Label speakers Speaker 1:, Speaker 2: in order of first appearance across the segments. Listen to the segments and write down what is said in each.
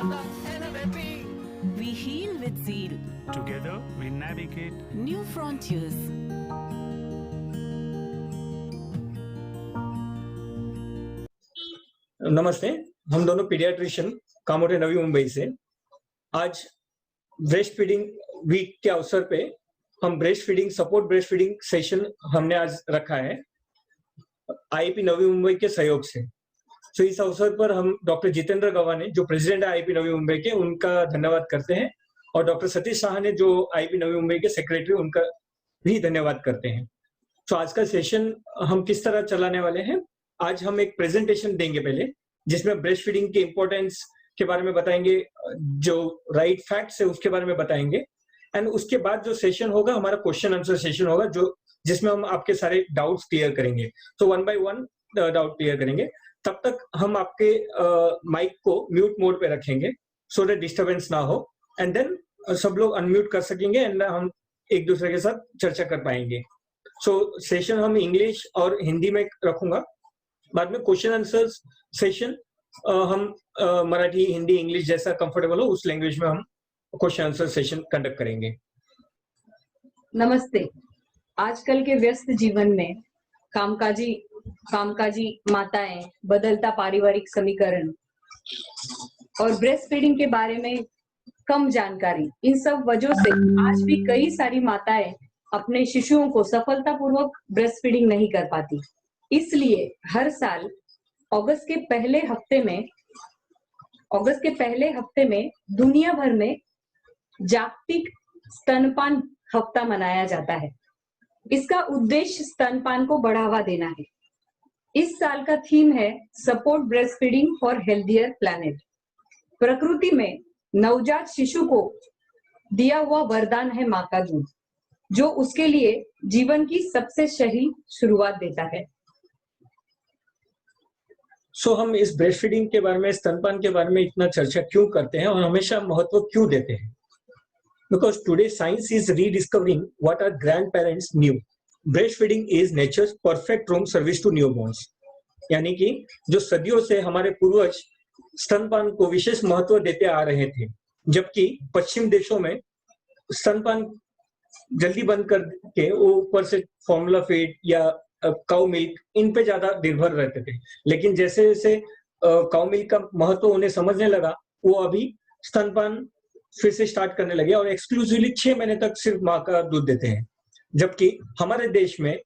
Speaker 1: We heal with zeal.
Speaker 2: Together we navigate
Speaker 1: New frontiers.
Speaker 3: नमस्ते, हम दोनों पीडियाट्रिशियन कामोटे नवी मुंबई से आज ब्रेस्ट फीडिंग वीक के अवसर पे हम breast feeding support breast feeding session हमने आज रखा है आईआईपी नवी मुंबई के सहयोग से। तो इस अवसर पर हम डॉक्टर जितेंद्र गवाने जो प्रेसिडेंट है आईआईपी नवी मुंबई के, उनका धन्यवाद करते हैं और डॉक्टर सतीश शाह ने जो आईआईपी नवी मुंबई के सेक्रेटरी, उनका भी धन्यवाद करते हैं। तो आज का सेशन हम किस तरह चलाने वाले हैं, आज हम एक प्रेजेंटेशन देंगे पहले, जिसमें ब्रेस्ट फीडिंग के इंपॉर्टेंस के बारे में बताएंगे, जो राइट फैक्ट्स है उसके बारे में बताएंगे, एंड उसके बाद जो सेशन होगा हमारा क्वेश्चन आंसर सेशन होगा, जो जिसमें हम आपके सारे डाउट्स क्लियर करेंगे। तो one by one doubt clear करेंगे। तब तक हम आपके माइक को म्यूट मोड पे रखेंगे सो दैट डिस्टरबेंस ना हो, एंड देन सब लोग अनम्यूट कर सकेंगे एंड हम एक दूसरे के साथ चर्चा कर पाएंगे। सो सेशन हम इंग्लिश और हिंदी में रखूंगा, बाद में क्वेश्चन आंसर सेशन हम मराठी, हिंदी, इंग्लिश जैसा कंफर्टेबल हो उस लैंग्वेज में हम क्वेश्चन आंसर सेशन कंडक्ट करेंगे।
Speaker 4: नमस्ते। आजकल के व्यस्त जीवन में कामकाजी माताएं, बदलता पारिवारिक समीकरण और ब्रेस्ट फीडिंग के बारे में कम जानकारी, इन सब वजहों से आज भी कई सारी माताएं अपने शिशुओं को सफलतापूर्वक ब्रेस्ट फीडिंग नहीं कर पाती। इसलिए हर साल अगस्त के पहले हफ्ते में दुनिया भर में जागतिक स्तनपान हफ्ता मनाया जाता है। इसका उद्देश्य स्तनपान को बढ़ावा देना है। इस साल का थीम है support breast feeding for healthier planet. प्रकृति में नवजात शिशु को दिया हुआ वरदान है माँ का दूध, जो उसके लिए जीवन की सबसे सही शुरुआत देता है।
Speaker 3: सो हम इस ब्रेस्ट फीडिंग के बारे में, स्तनपान के बारे में इतना चर्चा क्यों करते हैं और हमेशा महत्व क्यों देते हैं? Because today science is rediscovering what our grandparents knew. Breastfeeding is nature's perfect room service to newborns. यानी कि जो सदियों से हमारे पूर्वज स्तनपान को विशेष महत्व देते आ रहे थे, जबकि पश्चिम देशों में स्तनपान जल्दी बंद करके वो ऊपर से फॉर्मूला फीड या काउ मिल्क इन पे ज्यादा निर्भर रहते थे। लेकिन जैसे जैसे काउ मिल्क का महत्व उन्हें समझने लगा, वो अभी स्तनपान फिर से स्टार्ट करने लगे और एक्सक्लूसिवली 6 महीने तक सिर्फ माँ का दूध देते हैं। जबकि हमारे देश में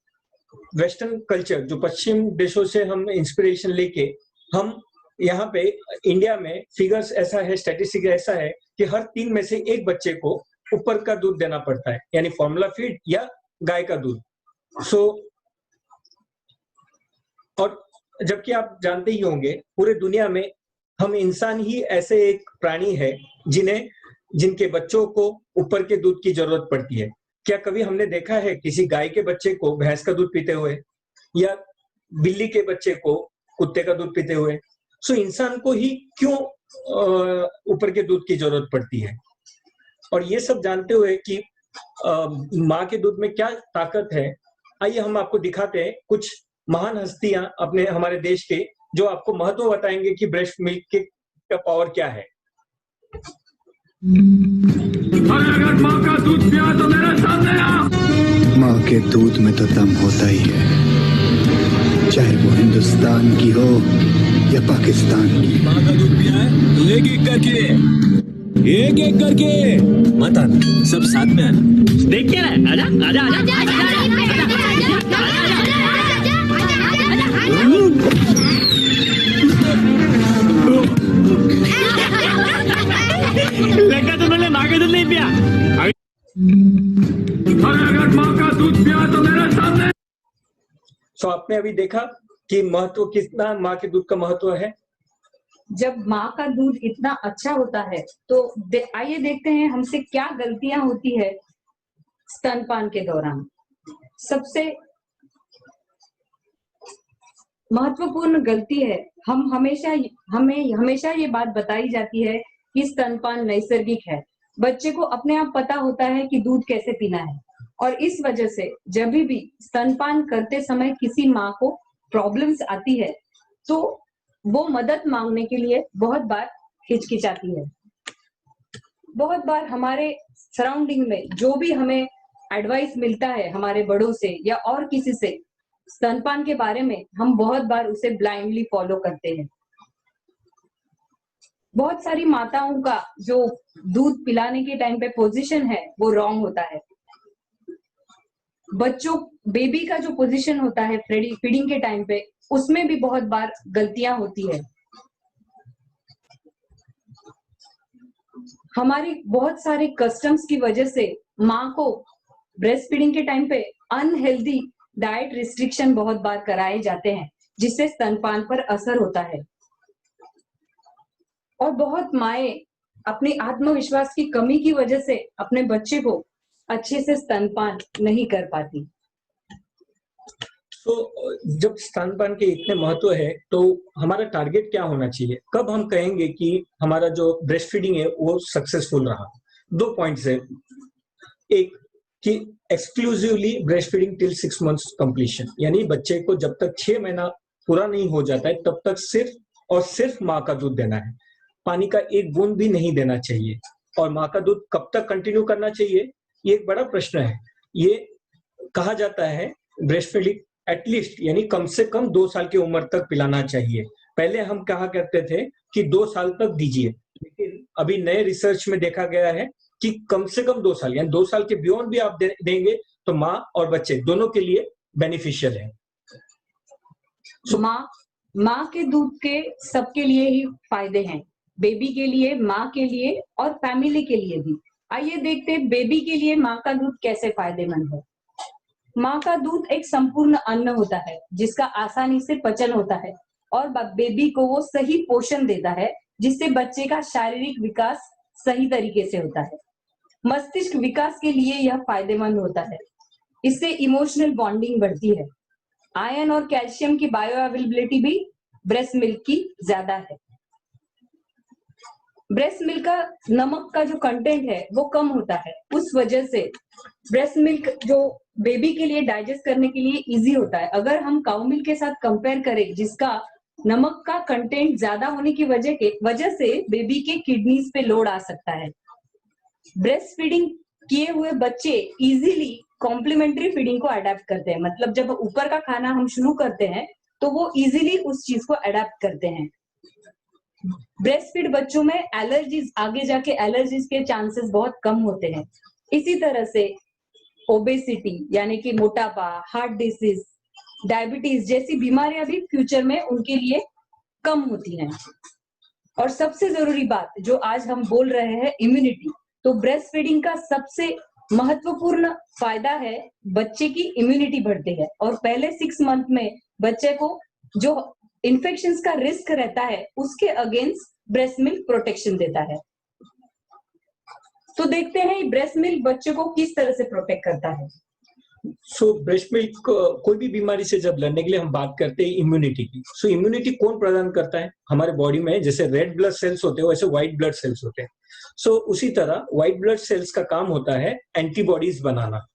Speaker 3: वेस्टर्न कल्चर, जो पश्चिम देशों से हम इंस्पिरेशन लेके, हम यहाँ पे इंडिया में फिगर्स ऐसा है, स्टैटिस्टिक ऐसा है कि हर 3 में से 1 बच्चे को ऊपर का दूध देना पड़ता है, यानी फॉर्मूला फीड या गाय का दूध। और जबकि आप जानते ही होंगे पूरे दुनिया में हम इंसान ही ऐसे एक प्राणी है जिनके बच्चों को ऊपर के दूध की जरूरत पड़ती है। क्या कभी हमने देखा है किसी गाय के बच्चे को भैंस का दूध पीते हुए या बिल्ली के बच्चे को कुत्ते का दूध पीते हुए? सो इंसान को ही क्यों ऊपर के दूध की जरूरत पड़ती है? और ये सब जानते हुए कि माँ के दूध में क्या ताकत है, आइए हम आपको दिखाते हैं कुछ महान हस्तियां हमारे देश के, जो आपको महत्व बताएंगे कि ब्रेस्ट मिल्क का पावर क्या है।
Speaker 2: अगर माँ का दूध पिया तो मेरे सामने आ।
Speaker 5: माँ के दूध में तो दम होता ही है, चाहे वो हिंदुस्तान की हो या पाकिस्तान की।
Speaker 6: माँ का दूध पिया है तो एक एक करके मत आना, सब साथ में आना।
Speaker 7: देख क्या रहा है? आजा आजा लगा तो मैंने माँ का दूध नहीं पिया।
Speaker 2: अगर माँ का दूध पिया तो मेरे सामने।
Speaker 3: सो आपने अभी देखा कि महत्व कितना माँ के दूध का महत्व है।
Speaker 4: जब माँ का दूध इतना अच्छा होता है तो आइए देखते हैं हमसे क्या गलतियां होती है स्तनपान के दौरान। सबसे महत्वपूर्ण गलती है, हमें हमेशा ये बात बताई जाती है कि स्तनपान नैसर्गिक है। बच्चे को अपने आप पता होता है कि दूध कैसे पीना है, और इस वजह से जब भी स्तनपान करते समय किसी माँ को प्रॉब्लम्स आती है तो वो मदद मांगने के लिए बहुत बार हिचकिचाती है। बहुत बार हमारे सराउंडिंग में जो भी हमें एडवाइस मिलता है हमारे बड़ों से या और किसी से स्तनपान के बारे में, हम बहुत बार उसे ब्लाइंडली फॉलो करते हैं। बहुत सारी माताओं का जो दूध पिलाने के टाइम पे पोजीशन है वो रॉन्ग होता है। बेबी का जो पोजीशन होता है फीडिंग के टाइम पे, उसमें भी बहुत बार गलतियां होती है। हमारी बहुत सारे कस्टम्स की वजह से माँ को ब्रेस्ट फीडिंग के टाइम पे अनहेल्दी डाइट रिस्ट्रिक्शन बहुत बार कराए जाते हैं, जिससे स्तनपान पर असर होता है। और बहुत माएं अपने आत्मविश्वास की कमी की वजह से अपने बच्चे को अच्छे से स्तनपान नहीं कर पाती।
Speaker 3: तो जब स्तनपान के इतने महत्व है तो हमारा टारगेट क्या होना चाहिए? कब हम कहेंगे कि हमारा जो ब्रेस्ट फीडिंग है वो सक्सेसफुल रहा? 2 पॉइंट्स है। एक कि exclusively breast feeding till 6 months completion, यानी बच्चे को जब तक 6 महीना पूरा नहीं हो जाता है तब तक सिर्फ और सिर्फ माँ का दूध देना है, पानी का एक बूंद भी नहीं देना चाहिए। और माँ का दूध कब तक कंटिन्यू करना चाहिए, ये एक बड़ा प्रश्न है। ये कहा जाता है ब्रेस्ट फीडिंग एटलीस्ट यानी कम से कम 2 साल की उम्र तक पिलाना चाहिए। पहले हम कहा करते थे कि 2 साल तक दीजिए, लेकिन अभी नए रिसर्च में देखा गया है कि कम से कम 2 साल, यानी 2 साल के बियॉन्ड भी आप देंगे तो माँ और बच्चे दोनों के लिए बेनिफिशियल है।
Speaker 4: माँ के दूध के सबके लिए ही फायदे हैं, बेबी के लिए, माँ के लिए और फैमिली के लिए भी। आइए देखते हैं बेबी के लिए माँ का दूध कैसे फायदेमंद है। माँ का दूध एक संपूर्ण अन्न होता है जिसका आसानी से पचन होता है और बेबी को वो सही पोषण देता है, जिससे बच्चे का शारीरिक विकास सही तरीके से होता है। मस्तिष्क विकास के लिए यह फायदेमंद होता है। इससे इमोशनल बॉन्डिंग बढ़ती है। आयरन और कैल्शियम की बायो अवेलेबिलिटी भी ब्रेस्ट मिल्क की ज्यादा है। ब्रेस्ट मिल्क का नमक का जो कंटेंट है वो कम होता है, उस वजह से ब्रेस्ट मिल्क जो बेबी के लिए डाइजेस्ट करने के लिए इजी होता है। अगर हम काउ मिल्क के साथ कंपेयर करें जिसका नमक का कंटेंट ज्यादा होने की वजह से बेबी के किडनीज पे लोड आ सकता है। ब्रेस्ट फीडिंग किए हुए बच्चे इजीली कॉम्प्लीमेंट्री फीडिंग को अडेप्ट करते हैं, मतलब जब ऊपर का खाना हम शुरू करते हैं तो वो इजीली उस चीज को अडेप्ट करते हैं। ब्रेस्ट फीड बच्चों में एलर्जीज, आगे जाके एलर्जीज के चांसेस बहुत कम होते हैं। इसी तरह से ओबेसिटी यानी कि मोटापा, हार्ट डिसीज, डायबिटीज जैसी बीमारियां भी फ्यूचर में उनके लिए कम होती हैं। और सबसे जरूरी बात जो आज हम बोल रहे हैं, इम्यूनिटी, तो ब्रेस्ट फीडिंग का सबसे महत्वपूर्ण फायदा है बच्चे की इम्यूनिटी बढ़ती है। और पहले 6 मंथ में बच्चे को जो इन्फेक्शंस का रिस्क रहता है उसके अगेंस्ट ब्रेस्ट मिल्क प्रोटेक्शन देता है। तो देखते हैं ब्रेस्ट मिल्क बच्चे को किस तरह से प्रोटेक्ट करता है।
Speaker 3: ब्रेस्ट मिल्क कोई भी बीमारी से जब लड़ने के लिए हम बात करते हैं इम्यूनिटी की, इम्यूनिटी कौन प्रदान करता है? हमारे बॉडी में जैसे रेड ब्लड सेल्स होते हैं वैसे व्हाइट ब्लड सेल्स होते हैं। उसी तरह व्हाइट ब्लड सेल्स का काम होता है एंटीबॉडीज बनाना।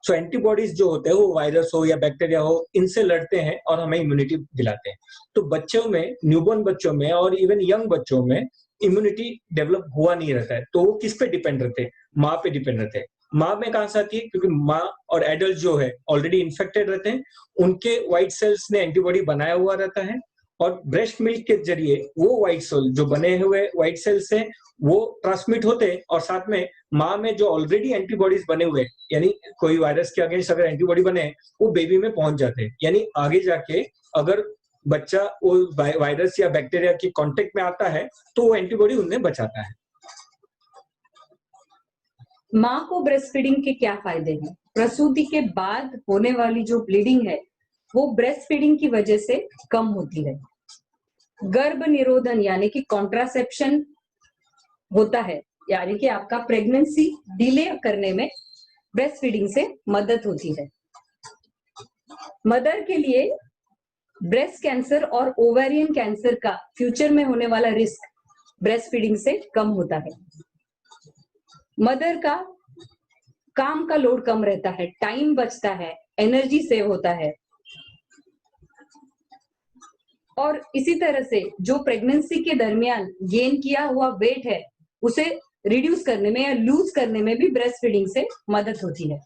Speaker 3: एंटीबॉडीज जो होते हैं वो वायरस हो या बैक्टीरिया हो, इनसे लड़ते हैं और हमें इम्यूनिटी दिलाते हैं। तो बच्चों में, न्यूबॉर्न बच्चों में और इवन यंग बच्चों में इम्यूनिटी डेवलप हुआ नहीं रहता है। तो वो किस पे डिपेंड रहते हैं? माँ पे डिपेंड रहते हैं। माँ में कहां से आती है? क्योंकि माँ और एडल्ट जो है ऑलरेडी इन्फेक्टेड रहते हैं, उनके व्हाइट सेल्स ने एंटीबॉडी बनाया हुआ रहता है और ब्रेस्ट मिल्क के जरिए वो व्हाइट सेल जो बने हुए व्हाइट सेल्स हैं वो ट्रांसमिट होते हैं और साथ में माँ में जो ऑलरेडी एंटीबॉडीज बने हुए, यानी कोई वायरस के अगेंस्ट अगर एंटीबॉडी बने वो बेबी में पहुंच जाते हैं। यानी आगे जाके अगर बच्चा वो वायरस या बैक्टीरिया के कांटेक्ट में आता है तो वो एंटीबॉडी उन्हें बचाता है।
Speaker 4: माँ को ब्रेस्ट फीडिंग के क्या फायदे हैं? प्रसूति के बाद होने वाली जो ब्लीडिंग है वो ब्रेस्ट फीडिंग की वजह से कम होती है। गर्भ निरोधन यानी कि कॉन्ट्रासेप्शन होता है, यानी कि आपका प्रेगनेंसी डिले करने में ब्रेस्ट फीडिंग से मदद होती है। मदर के लिए ब्रेस्ट कैंसर और ओवेरियन कैंसर का फ्यूचर में होने वाला रिस्क ब्रेस्ट फीडिंग से कम होता है। मदर का काम का लोड कम रहता है, टाइम बचता है, एनर्जी सेव होता है। और इसी तरह से जो प्रेगनेंसी के दरमियान गेन किया हुआ वेट है उसे रिड्यूस करने में या लूज करने में भी ब्रेस्ट फीडिंग से मदद होती है।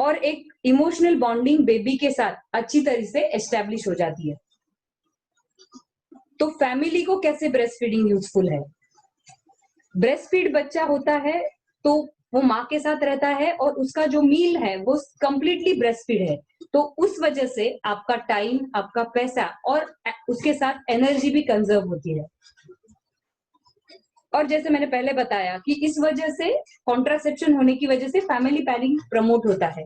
Speaker 4: और एक इमोशनल बॉन्डिंग बेबी के साथ अच्छी तरह से एस्टैब्लिश हो जाती है। तो फैमिली को कैसे ब्रेस्ट फीडिंग यूजफुल है? ब्रेस्ट फीड बच्चा होता है तो वो माँ के साथ रहता है और उसका जो मील है वो कंप्लीटली ब्रेस्ट फीड है, तो उस वजह से आपका टाइम, आपका पैसा और उसके साथ एनर्जी भी कंजर्व होती है। और जैसे मैंने पहले बताया कि इस वजह से कॉन्ट्रासेप्शन होने की वजह से फैमिली प्लानिंग प्रमोट होता है।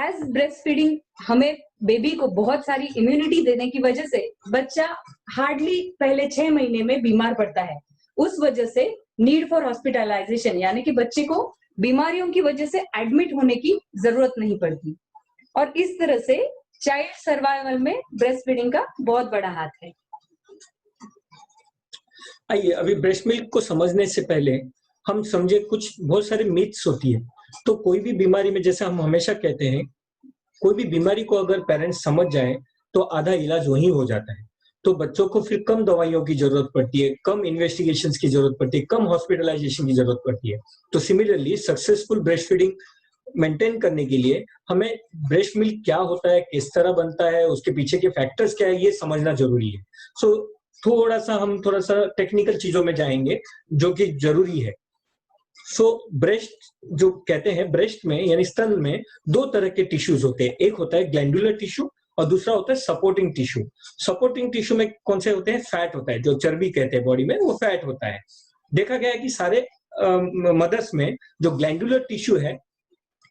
Speaker 4: एज ब्रेस्ट फीडिंग हमें बेबी को बहुत सारी इम्यूनिटी देने की वजह से बच्चा हार्डली पहले 6 महीने में बीमार पड़ता है। उस वजह से नीड फॉर हॉस्पिटलाइजेशन यानी कि बच्चे को बीमारियों की वजह से एडमिट होने की जरूरत नहीं पड़ती। और इस तरह से चाइल्ड सर्वाइवल में ब्रेस्ट फीडिंग का बहुत बड़ा हाथ है।
Speaker 3: आइए अभी ब्रेस्ट मिल्क को समझने से पहले हम समझे कुछ बहुत सारे मिथ्स होती है। तो कोई भी बीमारी में, जैसे हम हमेशा कहते हैं, कोई भी बीमारी को अगर पेरेंट्स समझ जाए तो आधा इलाज वहीं हो जाता है। तो बच्चों को फिर कम दवाइयों की जरूरत पड़ती है, कम इन्वेस्टिगेशंस की जरूरत पड़ती है, कम हॉस्पिटलाइजेशन की जरूरत पड़ती है। तो similarly successful breast feeding maintain करने के लिए हमें ब्रेस्ट मिल्क क्या होता है, किस तरह बनता है, उसके पीछे के फैक्टर्स क्या है, ये समझना जरूरी है। सो थोड़ा सा टेक्निकल चीजों में जाएंगे जो कि जरूरी है। सो ब्रेस्ट जो कहते हैं, ब्रेस्ट में यानी स्तन में 2 तरह के टिश्यूज होते हैं। एक होता है ग्लैंडुलर टिश्यू और दूसरा होता है सपोर्टिंग टिश्यू। सपोर्टिंग टिश्यू में कौन से होते हैं? फैट होता है, जो चर्बी कहते हैं बॉडी में, वो फैट होता है। देखा गया है कि सारे मदर्स में जो ग्लैंडुलर टिश्यू है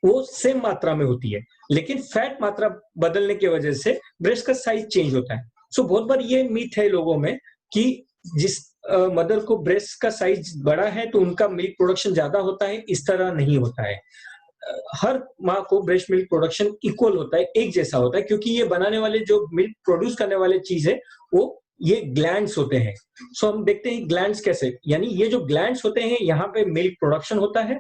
Speaker 3: वो सेम मात्रा में होती है, लेकिन फैट मात्रा बदलने की वजह से ब्रेस्ट का साइज चेंज होता है। सो बहुत बार ये मीथ है लोगों में कि जिस मदर को ब्रेस्ट का साइज बड़ा है तो उनका मिल्क प्रोडक्शन ज्यादा होता है। इस तरह नहीं होता है। हर माँ को ब्रेस्ट मिल्क प्रोडक्शन इक्वल होता है, एक जैसा होता है, क्योंकि ये बनाने वाले जो मिल्क प्रोड्यूस करने वाले चीज है वो ये ग्लैंड्स होते हैं। सो हम देखते हैं ग्लैंड्स कैसे, यानी ये जो ग्लैंड्स होते हैं यहाँ पे मिल्क प्रोडक्शन होता है,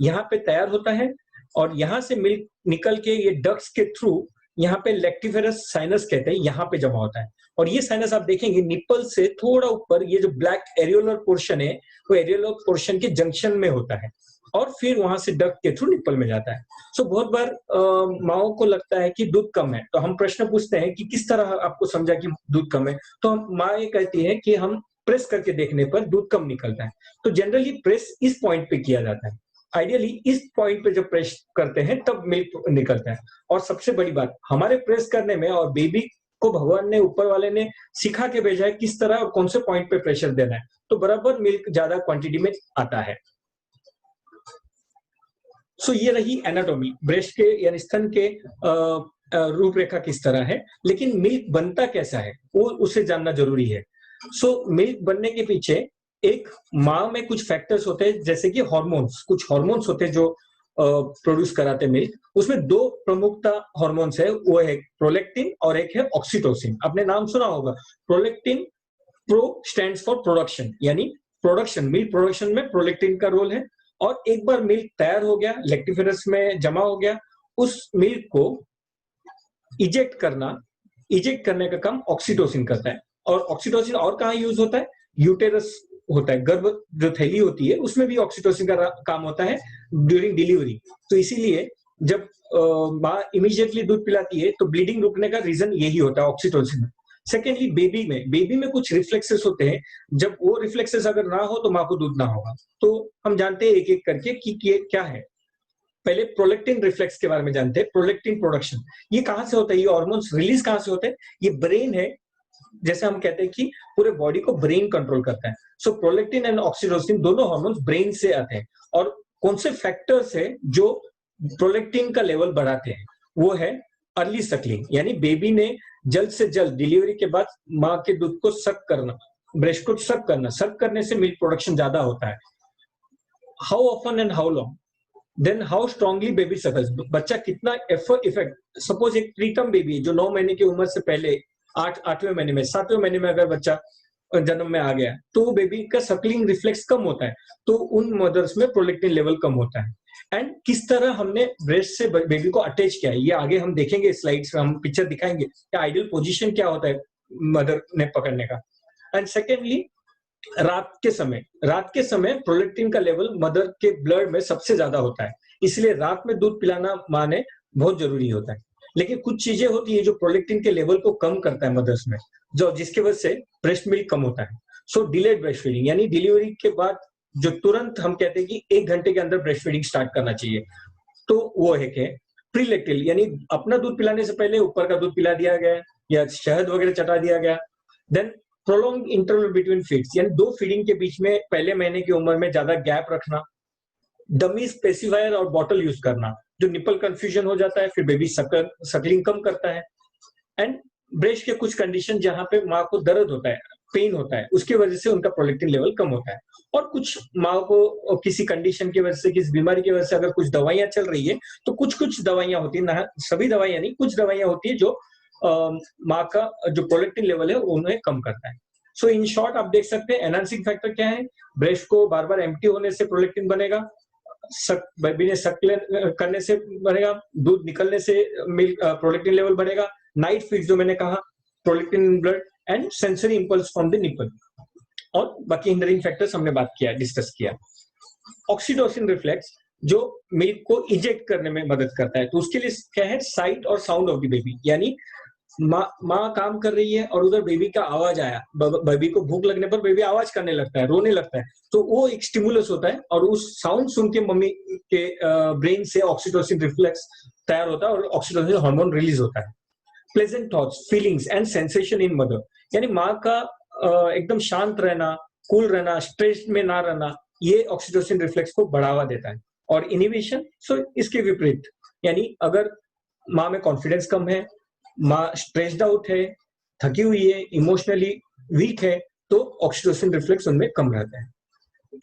Speaker 3: यहाँ पे तैयार होता है और यहाँ से मिल्क निकल के ये डक्ट्स के थ्रू यहाँ पे लेक्टिफेरस साइनस कहते हैं, यहाँ पे जमा होता है। और ये साइनस आप देखेंगे निप्पल से थोड़ा ऊपर, ये जो ब्लैक एरियोलर पोर्शन है वो एरियोलर पोर्शन के जंक्शन में होता है और फिर वहां से डक्ट के थ्रू निप्पल में जाता है। सो बहुत बार माओ को लगता है कि दूध कम है, तो हम प्रश्न पूछते हैं कि किस तरह आपको समझा कि दूध कम है? तो माँ ये कहती है कि हम प्रेस करके देखने पर दूध कम निकलता है। तो जनरली प्रेस इस पॉइंट पे किया जाता है। आइडियली इस पॉइंट पे जब प्रेस करते हैं तब मिल्क निकलता है। और सबसे बड़ी बात, हमारे प्रेस करने में और बेबी को भगवान ने, ऊपर वाले ने सिखा के भेजा है किस तरह और कौन से पॉइंट पे प्रेशर देना है, तो बराबर मिल्क ज्यादा क्वांटिटी में आता है। सो ये रही एनाटॉमी, ब्रेस्ट के यानी स्तन के रूपरेखा किस तरह है, लेकिन मिल्क बनता कैसा है वो उसे जानना जरूरी है। सो मिल्क बनने के पीछे एक माँ में कुछ फैक्टर्स होते हैं, जैसे कि हार्मोन्स, कुछ हार्मोन्स होते हैं जो प्रोड्यूस कराते हैं मिल्क। उसमें 2 प्रमुखता हार्मोन्स है, वो है प्रोलेक्टिन और एक है ऑक्सीटोसिन। आपने नाम सुना होगा prolactin. Pro stands for production, यानी प्रोडक्शन, मिल्क प्रोडक्शन में प्रोलेक्टिन का रोल है। और एक बार मिल्क तैयार हो गया, लेक्टिफेरस में जमा हो गया, उस मिल्क को इजेक्ट करने का काम ऑक्सीटोसिन करता है। और ऑक्सीटोसिन और कहाँ यूज होता है? यूटेरस होता है, गर्भ जो थैली होती है उसमें भी ऑक्सीटोसिन का काम होता है ड्यूरिंग डिलीवरी। तो इसीलिए जब माँ इमीडिएटली दूध पिलाती है तो ब्लीडिंग रुकने का रीजन यही होता है, ऑक्सीटोसिन। सेकेंडली बेबी में कुछ रिफ्लेक्सेस होते हैं, जब वो रिफ्लेक्सेस अगर ना हो तो माँ को दूध ना होगा। तो हम जानते हैं एक एक करके कि ये क्या है। पहले प्रोलेक्टिन रिफ्लेक्स के बारे में जानते हैं। प्रोलेक्टिन प्रोडक्शन ये कहाँ से होता है, ये हार्मोन्स रिलीज कहाँ से होते हैं? ये ब्रेन है, जैसे हम कहते हैं कि पूरे बॉडी को ब्रेन कंट्रोल करता है। सो प्रोलेक्टिन एंड ऑक्सीटोसिन दोनों हार्मोन्स ब्रेन से आते हैं। और कौन से फैक्टर्स है जो प्रोलेक्टिन का लेवल बढ़ाते हैं? वो है अर्ली सकलिंग, यानी बेबी ने जल्द से जल्द डिलीवरी के बाद माँ के दूध को सक करना, ब्रेस्ट को सक करना। सक करने से मिल्क प्रोडक्शन ज्यादा होता है। How often and how long, then how strongly baby sucks, बच्चा कितना इफेक्ट। सपोज एक प्रीटर्म बेबी जो 9 महीने की उम्र से पहले 8वें महीने में, 7वें महीने में अगर बच्चा जन्म में आ गया तो बेबी का सकलिंग रिफ्लेक्स कम होता है, तो उन मदर्स में प्रोलेक्टिन लेवल कम होता है। एंड किस तरह हमने ब्रेस्ट से बेबी को अटैच किया है, ये आगे हम देखेंगे स्लाइड्स में, हम पिक्चर दिखाएंगे कि आइडियल पोजीशन क्या होता है मदर ने पकड़ने का। एंड सेकेंडली, रात के समय प्रोलैक्टिन का लेवल मदर के ब्लड में सबसे ज्यादा होता है, इसलिए रात में दूध पिलाना माँ ने बहुत जरूरी होता है। लेकिन कुछ चीजें होती है जो प्रोलैक्टिन के लेवल को कम करता है मदर्स में, जो जिसकी वजह से ब्रेस्ट मिल्क कम होता है। सो डिलेड ब्रेस्ट फीडिंग, यानी डिलीवरी के बाद जो तुरंत हम कहते हैं कि 1 घंटे के अंदर ब्रेस्ट फीडिंग स्टार्ट करना चाहिए, तो वो है कि प्रीलैक्टिल, यानी अपना दूध पिलाने से पहले ऊपर का दूध पिला दिया गया या शहद वगैरह चटा दिया गया। Then prolong interval between feeds, यानी 2 फीडिंग के बीच में पहले महीने की उम्र में ज्यादा गैप रखना। डमी स्पेसिफायर और बॉटल यूज करना, जो निपल कंफ्यूजन हो जाता है, फिर बेबी सकलिंग कम करता है। एंड ब्रेस्ट के कुछ कंडीशन जहां पे माँ को दर्द होता है, पेन होता है, उसकी वजह से उनका प्रोलैक्टिन लेवल कम होता है। और कुछ माँ को किसी कंडीशन की वजह से, किसी बीमारी की वजह से अगर कुछ दवाइयां चल रही है, तो कुछ दवाइयां होती है, ना सभी दवाइयां नहीं, कुछ दवाइयां होती है जो माँ का जो प्रोलैक्टिन लेवल है उन्हें कम करता है। सो इन शॉर्ट आप देख सकते हैं एनहांसिंग फैक्टर क्या है। ब्रेस्ट को बार बार एम्प्टी होने से प्रोलैक्टिन बनेगा, बेबी ने सक करने से बनेगा, दूध निकलने से मिल्क प्रोलैक्टिन लेवल बढ़ेगा, नाइट फीड्स जो मैंने कहा, prolactin blood and sensory impulse from the nipple, और बाकी हिंडरिंग फैक्टर्स हमने बात किया, डिस्कस किया। ऑक्सीटोसिन रिफ्लेक्स जो मिल्क को इंजेक्ट करने में मदद करता है, तो उसके लिए क्या है, साइट और साउंड ऑफ द बेबी, यानी माँ काम कर रही है और उधर बेबी का आवाज आया, बेबी को भूख लगने पर बेबी आवाज करने लगता है, रोने लगता है, तो वो एक स्टिमुलस होता है और उस साउंड सुन के मम्मी के ब्रेन से ऑक्सीटोसिन रिफ्लेक्स तैयार होता है और ऑक्सीटोसिन हार्मोन रिलीज होता है। Pleasant thoughts, feelings and sensation in mother, यानी माँ का एकदम शांत रहना, कूल रहना, स्ट्रेस में ना रहना, ये ऑक्सीटोसिन रिफ्लेक्स को बढ़ावा देता है। और इनिबिशन, सो इसके विपरीत, यानी अगर माँ में कॉन्फिडेंस कम है, माँ स्ट्रेस्ड आउट है, थकी हुई है, इमोशनली वीक है, तो ऑक्सीटोसिन रिफ्लेक्स उनमें कम रहता है।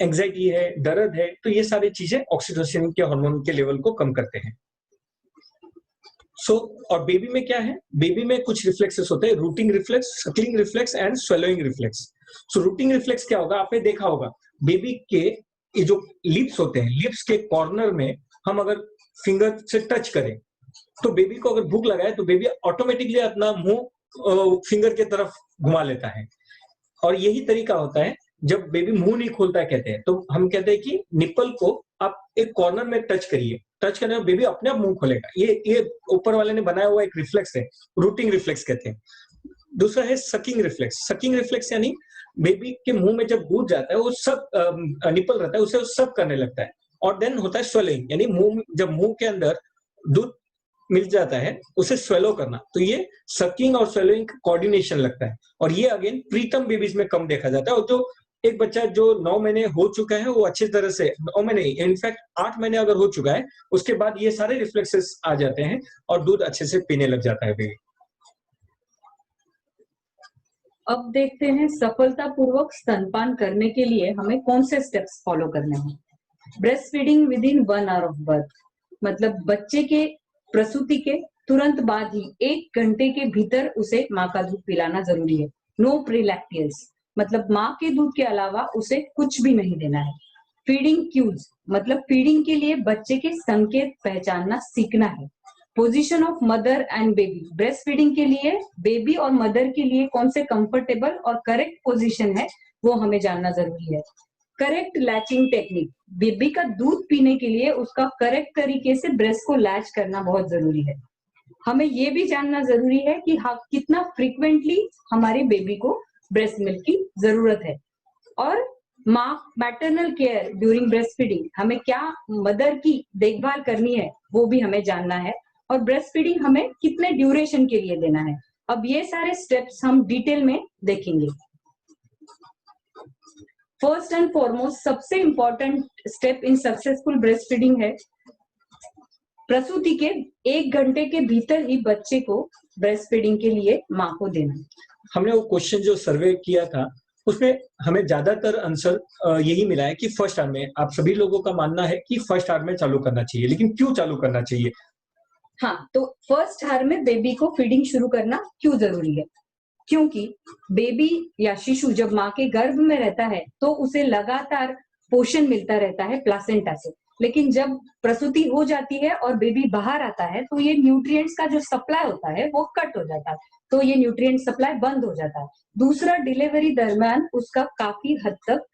Speaker 3: एंग्जाइटी है, दर्द है, तो ये सारी चीजें ऑक्सीटोसिन के हार्मोन के लेवल को कम करते हैं। और बेबी में क्या है, बेबी में कुछ रिफ्लेक्सेस होते हैं, routing reflex, Suckling reflex and swallowing reflex. So routing reflex क्या होगा, आपने देखा होगा बेबी के ये जो लिप्स होते हैं, लिप्स के कॉर्नर में हम अगर फिंगर से टच करें, तो बेबी को अगर भूख लगा है तो बेबी ऑटोमेटिकली अपना मुंह फिंगर की तरफ घुमा लेता है। और यही तरीका होता है जब बेबी मुंह नहीं खोलता है, कहते हैं, तो हम कहते हैं कि निपल को आप एक कॉर्नर में टच करिए, टच करने में बेबी अपने आप मुंह खोलेगा। ये ऊपर वाले ने बनाया हुआ एक रिफ्लेक्स है, रूटिंग रिफ्लेक्स कहते हैं। दूसरा है सकिंग रिफ्लेक्स। सकिंग रिफ्लेक्स यानी बेबी के मुंह में जब दूध जाता है, वो सब निपल रहता है, उसे वो सब करने लगता है। और देन होता है स्वेलिंग, यानी जब मुंह के अंदर दूध मिल जाता है उसे स्वेलो करना, तो ये सकिंग और स्वेलोइंग कोऑर्डिनेशन लगता है। और ये अगेन प्रीटर्म बेबीज में कम देखा जाता है, और जो एक बच्चा जो 9 महीने हो चुका है, वो अच्छी तरह से 9 महीने इनफैक्ट 8 महीने अगर हो चुका है, उसके बाद ये सारे रिफ्लेक्सेस आ जाते हैं और दूध अच्छे से पीने लग जाता है बेबी।
Speaker 4: अब देखते हैं सफलतापूर्वक स्तनपान करने के लिए हमें कौन से स्टेप्स फॉलो करने हैं। Breast feeding with in 1 hour of birth, मतलब बच्चे के प्रसूति के तुरंत बाद ही 1 घंटे के भीतर उसे माँ का दूध पिलाना जरूरी है। नो प्रीलैक्टियल्स, मतलब माँ के दूध के अलावा उसे कुछ भी नहीं देना है। फीडिंग क्यूज, मतलब फीडिंग के लिए बच्चे के संकेत पहचानना सीखना है। Position of mother and baby, breast feeding के लिए बेबी और मदर के लिए कौन से कंफर्टेबल और करेक्ट पोजीशन है वो हमें जानना जरूरी है। करेक्ट लैचिंग टेक्निक, बेबी का दूध पीने के लिए उसका करेक्ट तरीके से ब्रेस्ट को लैच करना बहुत जरूरी है। हमें ये भी जानना जरूरी है कि कितना फ्रीक्वेंटली हमारे बेबी को ब्रेस्ट मिल्क की जरूरत है। और maternal care during breast feeding, हमें क्या मदर की देखभाल करनी है वो भी हमें जानना है। और ब्रेस्ट फीडिंग हमें कितने ड्यूरेशन के लिए देना है, अब ये सारे स्टेप्स हम डिटेल में देखेंगे। फर्स्ट एंड फॉरमोस्ट सबसे important step in successful breast feeding है प्रसूति के 1 घंटे के भीतर ही बच्चे को ब्रेस्ट फीडिंग के लिए माँ को देना।
Speaker 3: हमने वो क्वेश्चन जो सर्वे किया था उसमें हमें ज्यादातर आंसर यही मिला है कि फर्स्ट आवर में, आप सभी लोगों का मानना है कि फर्स्ट आवर में चालू करना चाहिए, लेकिन क्यों चालू करना चाहिए?
Speaker 4: हाँ, तो फर्स्ट आवर में बेबी को फीडिंग शुरू करना क्यों जरूरी है? क्योंकि बेबी या शिशु जब माँ के गर्भ में रहता है तो उसे लगातार पोषण मिलता रहता है प्लासेंटा से, लेकिन जब प्रसूति हो जाती है और बेबी बाहर आता है तो ये न्यूट्रिएंट्स का जो सप्लाई होता है वो कट हो जाता है, तो ये न्यूट्रिएंट सप्लाई बंद हो जाता है। दूसरा, डिलीवरी दरमियान उसका काफी हद तक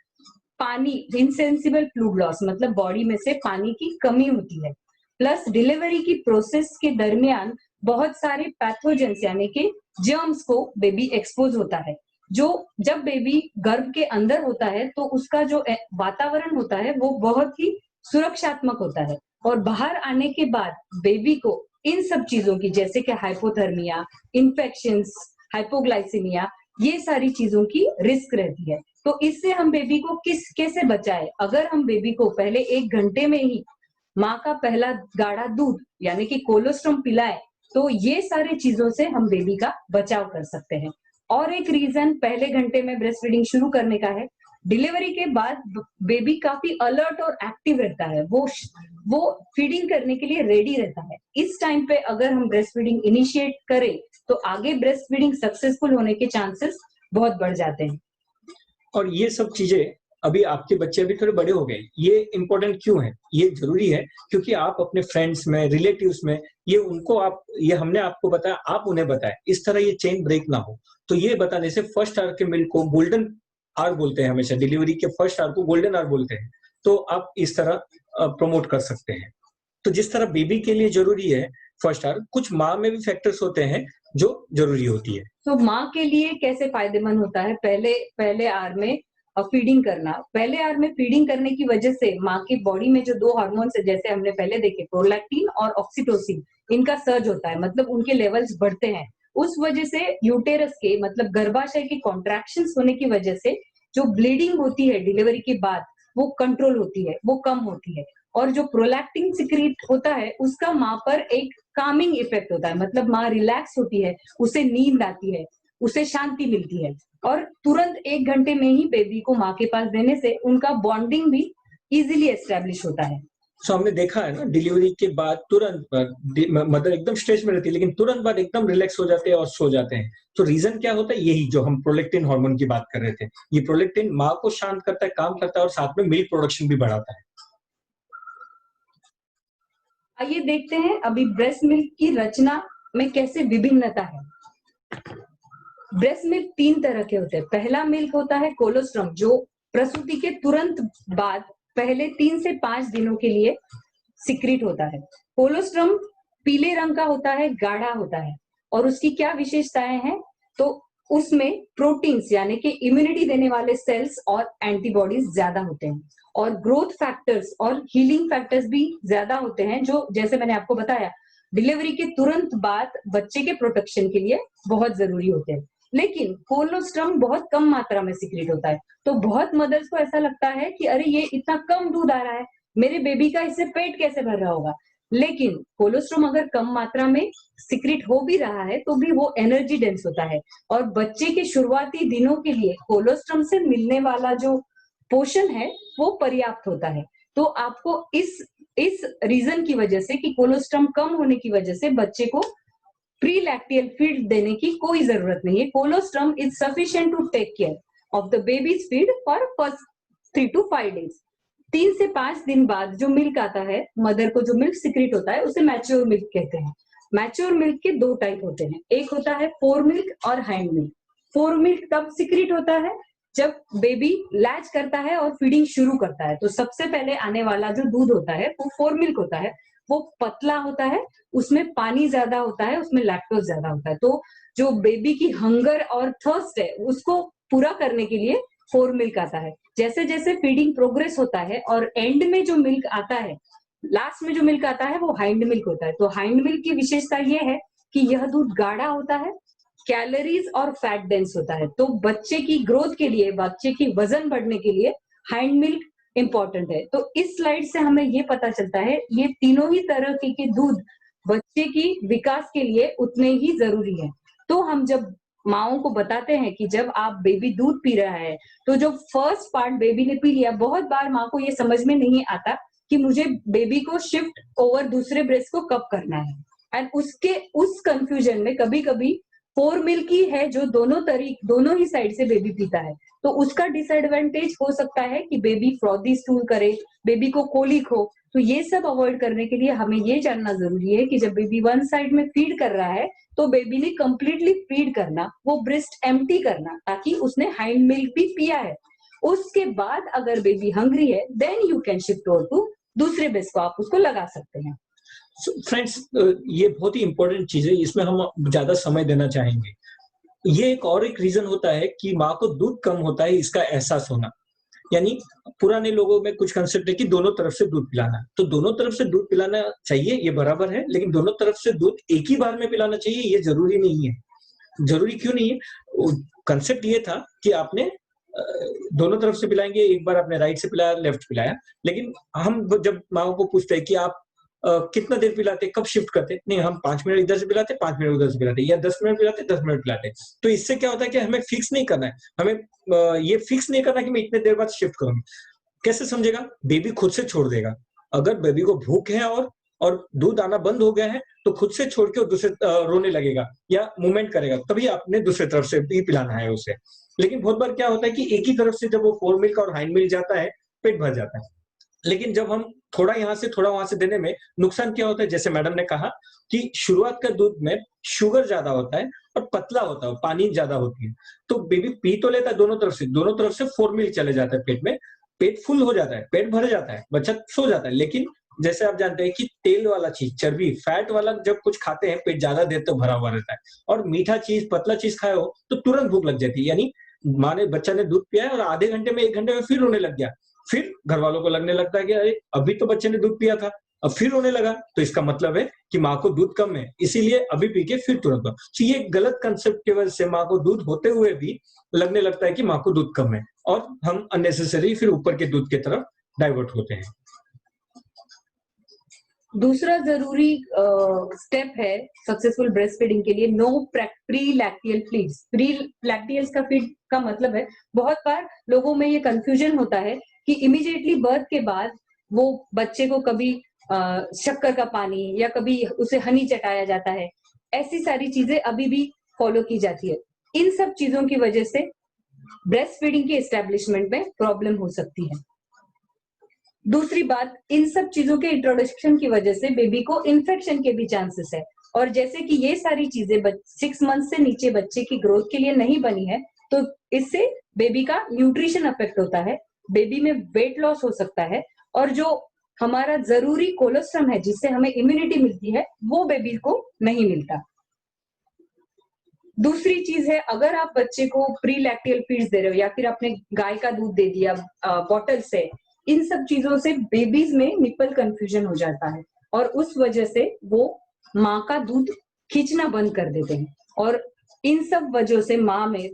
Speaker 4: पानी, इनसेंसिबल फ्लूइड लॉस, मतलब बॉडी में से पानी की कमी होती है। प्लस डिलीवरी की प्रोसेस के दरमियान बहुत सारे पैथोजेंस यानी कि जर्म्स को बेबी एक्सपोज होता है। जो जब बेबी गर्भ के अंदर होता है तो उसका जो वातावरण होता है वो बहुत ही सुरक्षात्मक होता है, और बाहर आने के बाद बेबी को इन सब चीजों की, जैसे कि हाइपोथर्मिया, इन्फेक्शंस, हाइपोग्लाइसीमिया, ये सारी चीजों की रिस्क रहती है। तो इससे हम बेबी को कैसे बचाए? अगर हम बेबी को पहले 1 घंटे में ही माँ का पहला गाढ़ा दूध यानी कि कोलोस्ट्रम पिलाए तो ये सारी चीजों से हम बेबी का बचाव कर सकते हैं। और एक रीजन पहले घंटे में ब्रेस्ट फीडिंग शुरू करने का है, डिलीवरी के बाद बेबी काफी अलर्ट और एक्टिव रहता है, वो फीडिंग करने के लिए रेडी रहता है। इस टाइम पे अगर हम ब्रेस्ट फीडिंग इनिशिएट करें तो आगे ब्रेस्ट फीडिंग सक्सेसफुल होने के चांसेस बहुत बढ़ जाते हैं।
Speaker 3: और ये सब चीजें, अभी आपके बच्चे अभी थोड़े बड़े हो गए, ये इम्पोर्टेंट क्यों है? ये जरूरी है क्योंकि आप अपने फ्रेंड्स में, रिलेटिव्स में, ये हमने आपको बताया, आप उन्हें बताएं, इस तरह ये चेन ब्रेक ना हो। तो ये बताने से फर्स्ट आवर के मिल्क को गोल्डन आवर बोलते हैं, हमेशा डिलीवरी के फर्स्ट आवर को गोल्डन आवर बोलते हैं, तो आप इस तरह प्रमोट कर सकते हैं। तो जिस तरह बेबी के लिए जरूरी है फर्स्ट आवर, कुछ माँ में भी फैक्टर्स होते हैं जो जरूरी होती है।
Speaker 4: तो माँ के लिए कैसे फायदेमंद होता है पहले आवर में फीडिंग करना? पहले आवर में फीडिंग करने की वजह से माँ की बॉडी में जो 2 हार्मोन्स है, जैसे हमने पहले देखे, प्रोलैक्टिन और ऑक्सीटोसिन, इनका सर्ज होता है, मतलब उनके लेवल्स बढ़ते हैं। उस वजह से यूटेरस के, मतलब गर्भाशय के कॉन्ट्रैक्शंस होने की वजह से जो ब्लीडिंग होती है डिलीवरी के बाद वो कंट्रोल होती है, वो कम होती है। और जो प्रोलैक्टिन सिक्रीट होता है उसका माँ पर एक कामिंग इफेक्ट होता है, मतलब माँ रिलैक्स होती है, उसे नींद आती है, उसे शांति मिलती है। और तुरंत 1 घंटे में ही बेबी को माँ के पास देने से उनका बॉन्डिंग भी इजीली एस्टेब्लिश होता है।
Speaker 3: सो हमने देखा है ना, डिलीवरी के बाद तुरंत मदर एकदम स्ट्रेस में रहती है, लेकिन तुरंत बाद एकदम रिलैक्स हो जाते हैं और सो जाते हैं। तो रीजन क्या होता है? यही जो हम प्रोलैक्टिन हार्मोन की बात कर रहे थे। ये प्रोलैक्टिन माँ को शांत करता है, काम करता है, और साथ में मिल्क प्रोडक्शन भी बढ़ाता है।
Speaker 4: आइए देखते हैं अभी ब्रेस्ट मिल्क की रचना में कैसे विभिन्नता है। ब्रेस्ट मिल्क 3 तरह के होते हैं। पहला मिल्क होता है कोलोस्ट्रम, जो प्रसूति के तुरंत बाद पहले 3 से 5 दिनों के लिए सिक्रीट होता है। कोलोस्ट्रम पीले रंग का होता है, गाढ़ा होता है, और उसकी क्या विशेषताएं हैं? तो उसमें प्रोटीन्स यानी कि इम्यूनिटी देने वाले सेल्स और एंटीबॉडीज ज्यादा होते हैं, और ग्रोथ फैक्टर्स और हीलिंग फैक्टर्स भी ज्यादा होते हैं, जो जैसे मैंने आपको बताया डिलीवरी के तुरंत बाद बच्चे के प्रोटेक्शन के लिए बहुत जरूरी होते हैं। लेकिन कोलोस्ट्रम बहुत कम मात्रा में सिक्रीट होता है, तो बहुत मदर्स को ऐसा लगता है कि अरे ये इतना कम दूध आ रहा है, मेरे बेबी का इससे पेट कैसे भर रहा होगा। लेकिन कोलोस्ट्रम अगर कम मात्रा में सिक्रीट हो भी रहा है तो भी वो एनर्जी डेंस होता है, और बच्चे के शुरुआती दिनों के लिए कोलोस्ट्रम से मिलने वाला जो पोषण है वो पर्याप्त होता है। तो आपको इस रीजन की वजह से कि कोलोस्ट्रम कम होने की वजह से बच्चे को प्री लैक्टियल फीड देने की कोई जरूरत नहीं है। Colostrum is sufficient to take care of the baby's feed for first 3 to 5 days। 3 से 5 दिन बाद जो मिल्क आता है, मदर को जो मिल्क सिक्रीट होता है उसे मैच्योर मिल्क कहते हैं। मैच्योर मिल्क के 2 टाइप होते हैं, एक होता है फोर मिल्क और हाइंड मिल्क। फोर मिल्क तब सिक्रीट होता है जब बेबी लैच करता है और फीडिंग शुरू करता है। तो सबसे पहले आने वाला जो दूध होता है वो फोर मिल्क होता है, वो पतला होता है, उसमें पानी ज्यादा होता है, उसमें लैक्टोज ज्यादा होता है। तो जो बेबी की हंगर और थर्स्ट है उसको पूरा करने के लिए फोर मिल्क आता है। जैसे जैसे फीडिंग प्रोग्रेस होता है और एंड में जो मिल्क आता है, लास्ट में जो मिल्क आता है वो हाइंड मिल्क होता है। तो हाइंड मिल्क की विशेषता ये है कि यह दूध गाढ़ा होता है, कैलोरीज और फैट डेंस होता है। तो बच्चे की ग्रोथ के लिए, बच्चे की वजन बढ़ने के लिए हाइंड मिल्क इंपॉर्टेंट है। तो इस स्लाइड से हमें ये पता चलता है ये तीनों ही तरह के दूध बच्चे की विकास के लिए उतने ही जरूरी है। तो हम जब माओं को बताते हैं कि जब आप बेबी दूध पी रहा है तो जो फर्स्ट पार्ट बेबी ने पी लिया, बहुत बार माँ को ये समझ में नहीं आता कि मुझे बेबी को शिफ्ट ओवर दूसरे ब्रेस्ट को कब करना है। एंड उस कंफ्यूजन में कभी कभी फोर मिल्क ही है जो दोनों ही साइड से बेबी पीता है, तो उसका डिसएडवांटेज हो सकता है कि बेबी फ्रॉदी स्टूल करे, बेबी को कोलिक हो। तो ये सब अवॉइड करने के लिए हमें ये जानना जरूरी है कि जब बेबी वन साइड में फीड कर रहा है तो बेबी ने कंप्लीटली फीड करना, वो ब्रेस्ट एम्प्टी करना, ताकि उसने हाइंड मिल्क भी पिया है। उसके बाद अगर बेबी हंग्री है then you can shift over to दूसरे ब्रेस्ट को आप उसको लगा सकते हैं।
Speaker 3: फ्रेंड्स, ये बहुत ही इंपॉर्टेंट चीज है, इसमें हम ज्यादा समय देना चाहेंगे। ये एक रीजन होता है कि माँ को दूध कम होता है, इसका एहसास होना। यानी पुराने लोगों में कुछ कंसेप्ट है कि दोनों तरफ से दूध पिलाना, तो दोनों तरफ से दूध पिलाना चाहिए, ये बराबर है, लेकिन दोनों तरफ से दूध एक ही बार में पिलाना चाहिए, ये जरूरी नहीं है। जरूरी क्यों नहीं है? कंसेप्ट ये था कि आपने दोनों तरफ से पिलाएंगे, एक बार आपने राइट से पिलाया, लेफ्ट पिलाया, लेकिन हम जब माँ को पूछते हैं कि आप कितना देर पिलाते, कब शिफ्ट करते, नहीं हम 5 मिनट इधर से पिलाते, 5 मिनट उधर से पिलाते, या 10 मिनट पिलाते, 10 मिनट पिलाते। तो इससे क्या होता है कि हमें फिक्स नहीं करना है, हमें ये फिक्स नहीं करना कि मैं इतने देर बाद शिफ्ट करूंगी। कैसे समझेगा? बेबी खुद से छोड़ देगा। अगर बेबी को भूख है और दूध आना बंद हो गया है तो खुद से छोड़ के दूसरे रोने लगेगा या मूवमेंट करेगा, तभी आपने दूसरे तरफ से भी पिलाना है उसे। लेकिन बहुत बार क्या होता है कि एक ही तरफ से जब वो फोर मिल्क और हाइंड मिल्क जाता है, पेट भर जाता है। लेकिन जब हम थोड़ा यहाँ से थोड़ा वहां से देने में नुकसान क्या होता है, जैसे मैडम ने कहा कि शुरुआत का दूध में शुगर ज्यादा होता है और पतला होता है, पानी ज्यादा होती है, तो बेबी पी तो लेता है दोनों तरफ से फोर मिल्क चले जाता है पेट में, पेट फुल हो जाता है, पेट भर जाता है, बच्चा सो जाता है। लेकिन जैसे आप जानते हैं कि तेल वाला चीज, चर्बी, फैट वाला जब कुछ खाते हैं, पेट ज्यादा देर तक भरा हुआ रहता है, और मीठा चीज, पतला चीज खाए हो तो तुरंत भूख लग जाती है। यानी बच्चा ने दूध पिया है और आधे घंटे में 1 घंटे में फिर रोने लग गया, फिर घर वालों को लगने लगता है कि अरे अभी तो बच्चे ने दूध पिया था, अब फिर रोने लगा, तो इसका मतलब है कि माँ को दूध कम है, इसीलिए अभी पी के फिर तुरंत। तो ये गलत कंसेप्ट की वजह से माँ को दूध होते हुए भी लगने लगता है कि माँ को दूध कम है, और हम अननेसेसरी फिर ऊपर के दूध की तरफ डाइवर्ट होते हैं।
Speaker 4: दूसरा जरूरी स्टेप है सक्सेसफुल ब्रेस्ट फीडिंग के लिए, no pre lacteal feeds. Pre lacteals का फीड का मतलब है, बहुत बार लोगों में ये कंफ्यूजन होता है कि इमीडिएटली बर्थ के बाद वो बच्चे को कभी शक्कर का पानी या कभी उसे हनी चटाया जाता है, ऐसी सारी चीजें अभी भी फॉलो की जाती है। इन सब चीजों की वजह से ब्रेस्ट फीडिंग के एस्टेब्लिशमेंट में प्रॉब्लम हो सकती है। दूसरी बात, इन सब चीजों के इंट्रोडक्शन की वजह से बेबी को इन्फेक्शन के भी चांसेस है, और जैसे कि ये सारी चीजें 6 मंथ से नीचे बच्चे की ग्रोथ के लिए नहीं बनी है, तो इससे बेबी का न्यूट्रिशन अफेक्ट होता है, बेबी में वेट लॉस हो सकता है, और जो हमारा जरूरी कोलेस्ट्रॉल है जिससे हमें इम्यूनिटी मिलती है, वो बेबी को नहीं मिलता। दूसरी चीज है, अगर आप बच्चे को प्री लैक्टियल फीड्स दे रहे हो या फिर आपने गाय का दूध दे दिया बॉटल से, इन सब चीजों से बेबीज में निपल कंफ्यूजन हो जाता है, और उस वजह से वो माँ का दूध खींचना बंद कर देते हैं, और इन सब वजह से माँ में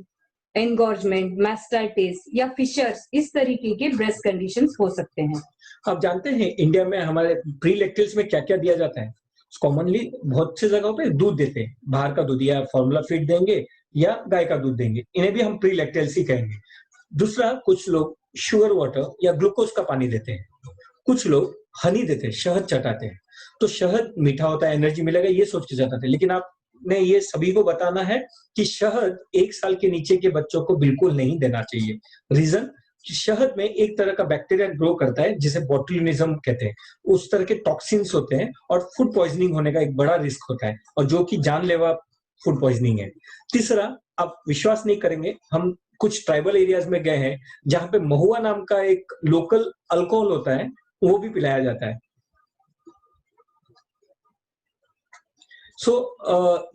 Speaker 4: एनगॉर्जमेंट, मैस्टाइटिस या फिशर्स, इस तरीके के ब्रेस्ट कंडीशंस हो सकते हैं।
Speaker 3: आप जानते हैं इंडिया में हमारे प्री लैक्टियल्स में क्या क्या दिया जाता है? कॉमनली बहुत सी जगहों पे दूध देते हैं, बाहर का दूध, या फॉर्मूला फीड देंगे या गाय का दूध देंगे, इन्हें भी हम प्री लैक्टियल्स ही कहेंगे। दूसरा, कुछ लोग शुगर वाटर या ग्लूकोज का पानी देते हैं, कुछ लोग हनी देते हैं, शहद चटाते हैं। तो शहद मीठा होता है, एनर्जी मिलेगा, ये सोच के चटाते हैं, लेकिन आपने ये सभी को बताना है कि शहद 1 साल के नीचे के बच्चों को बिल्कुल नहीं देना चाहिए। रीजन, शहद में एक तरह का बैक्टीरिया ग्रो करता है जिसे बोटुलिनिज्म कहते हैं, उस तरह के टॉक्सिन्स होते हैं, और फूड पॉइजनिंग होने का एक बड़ा रिस्क होता है, और जो कि जानलेवा फूड पॉइजनिंग है। तीसरा, आप विश्वास नहीं करेंगे, हम कुछ ट्राइबल एरियाज में गए हैं जहां पे महुआ नाम का एक लोकल अल्कोहल होता है, वो भी पिलाया जाता है।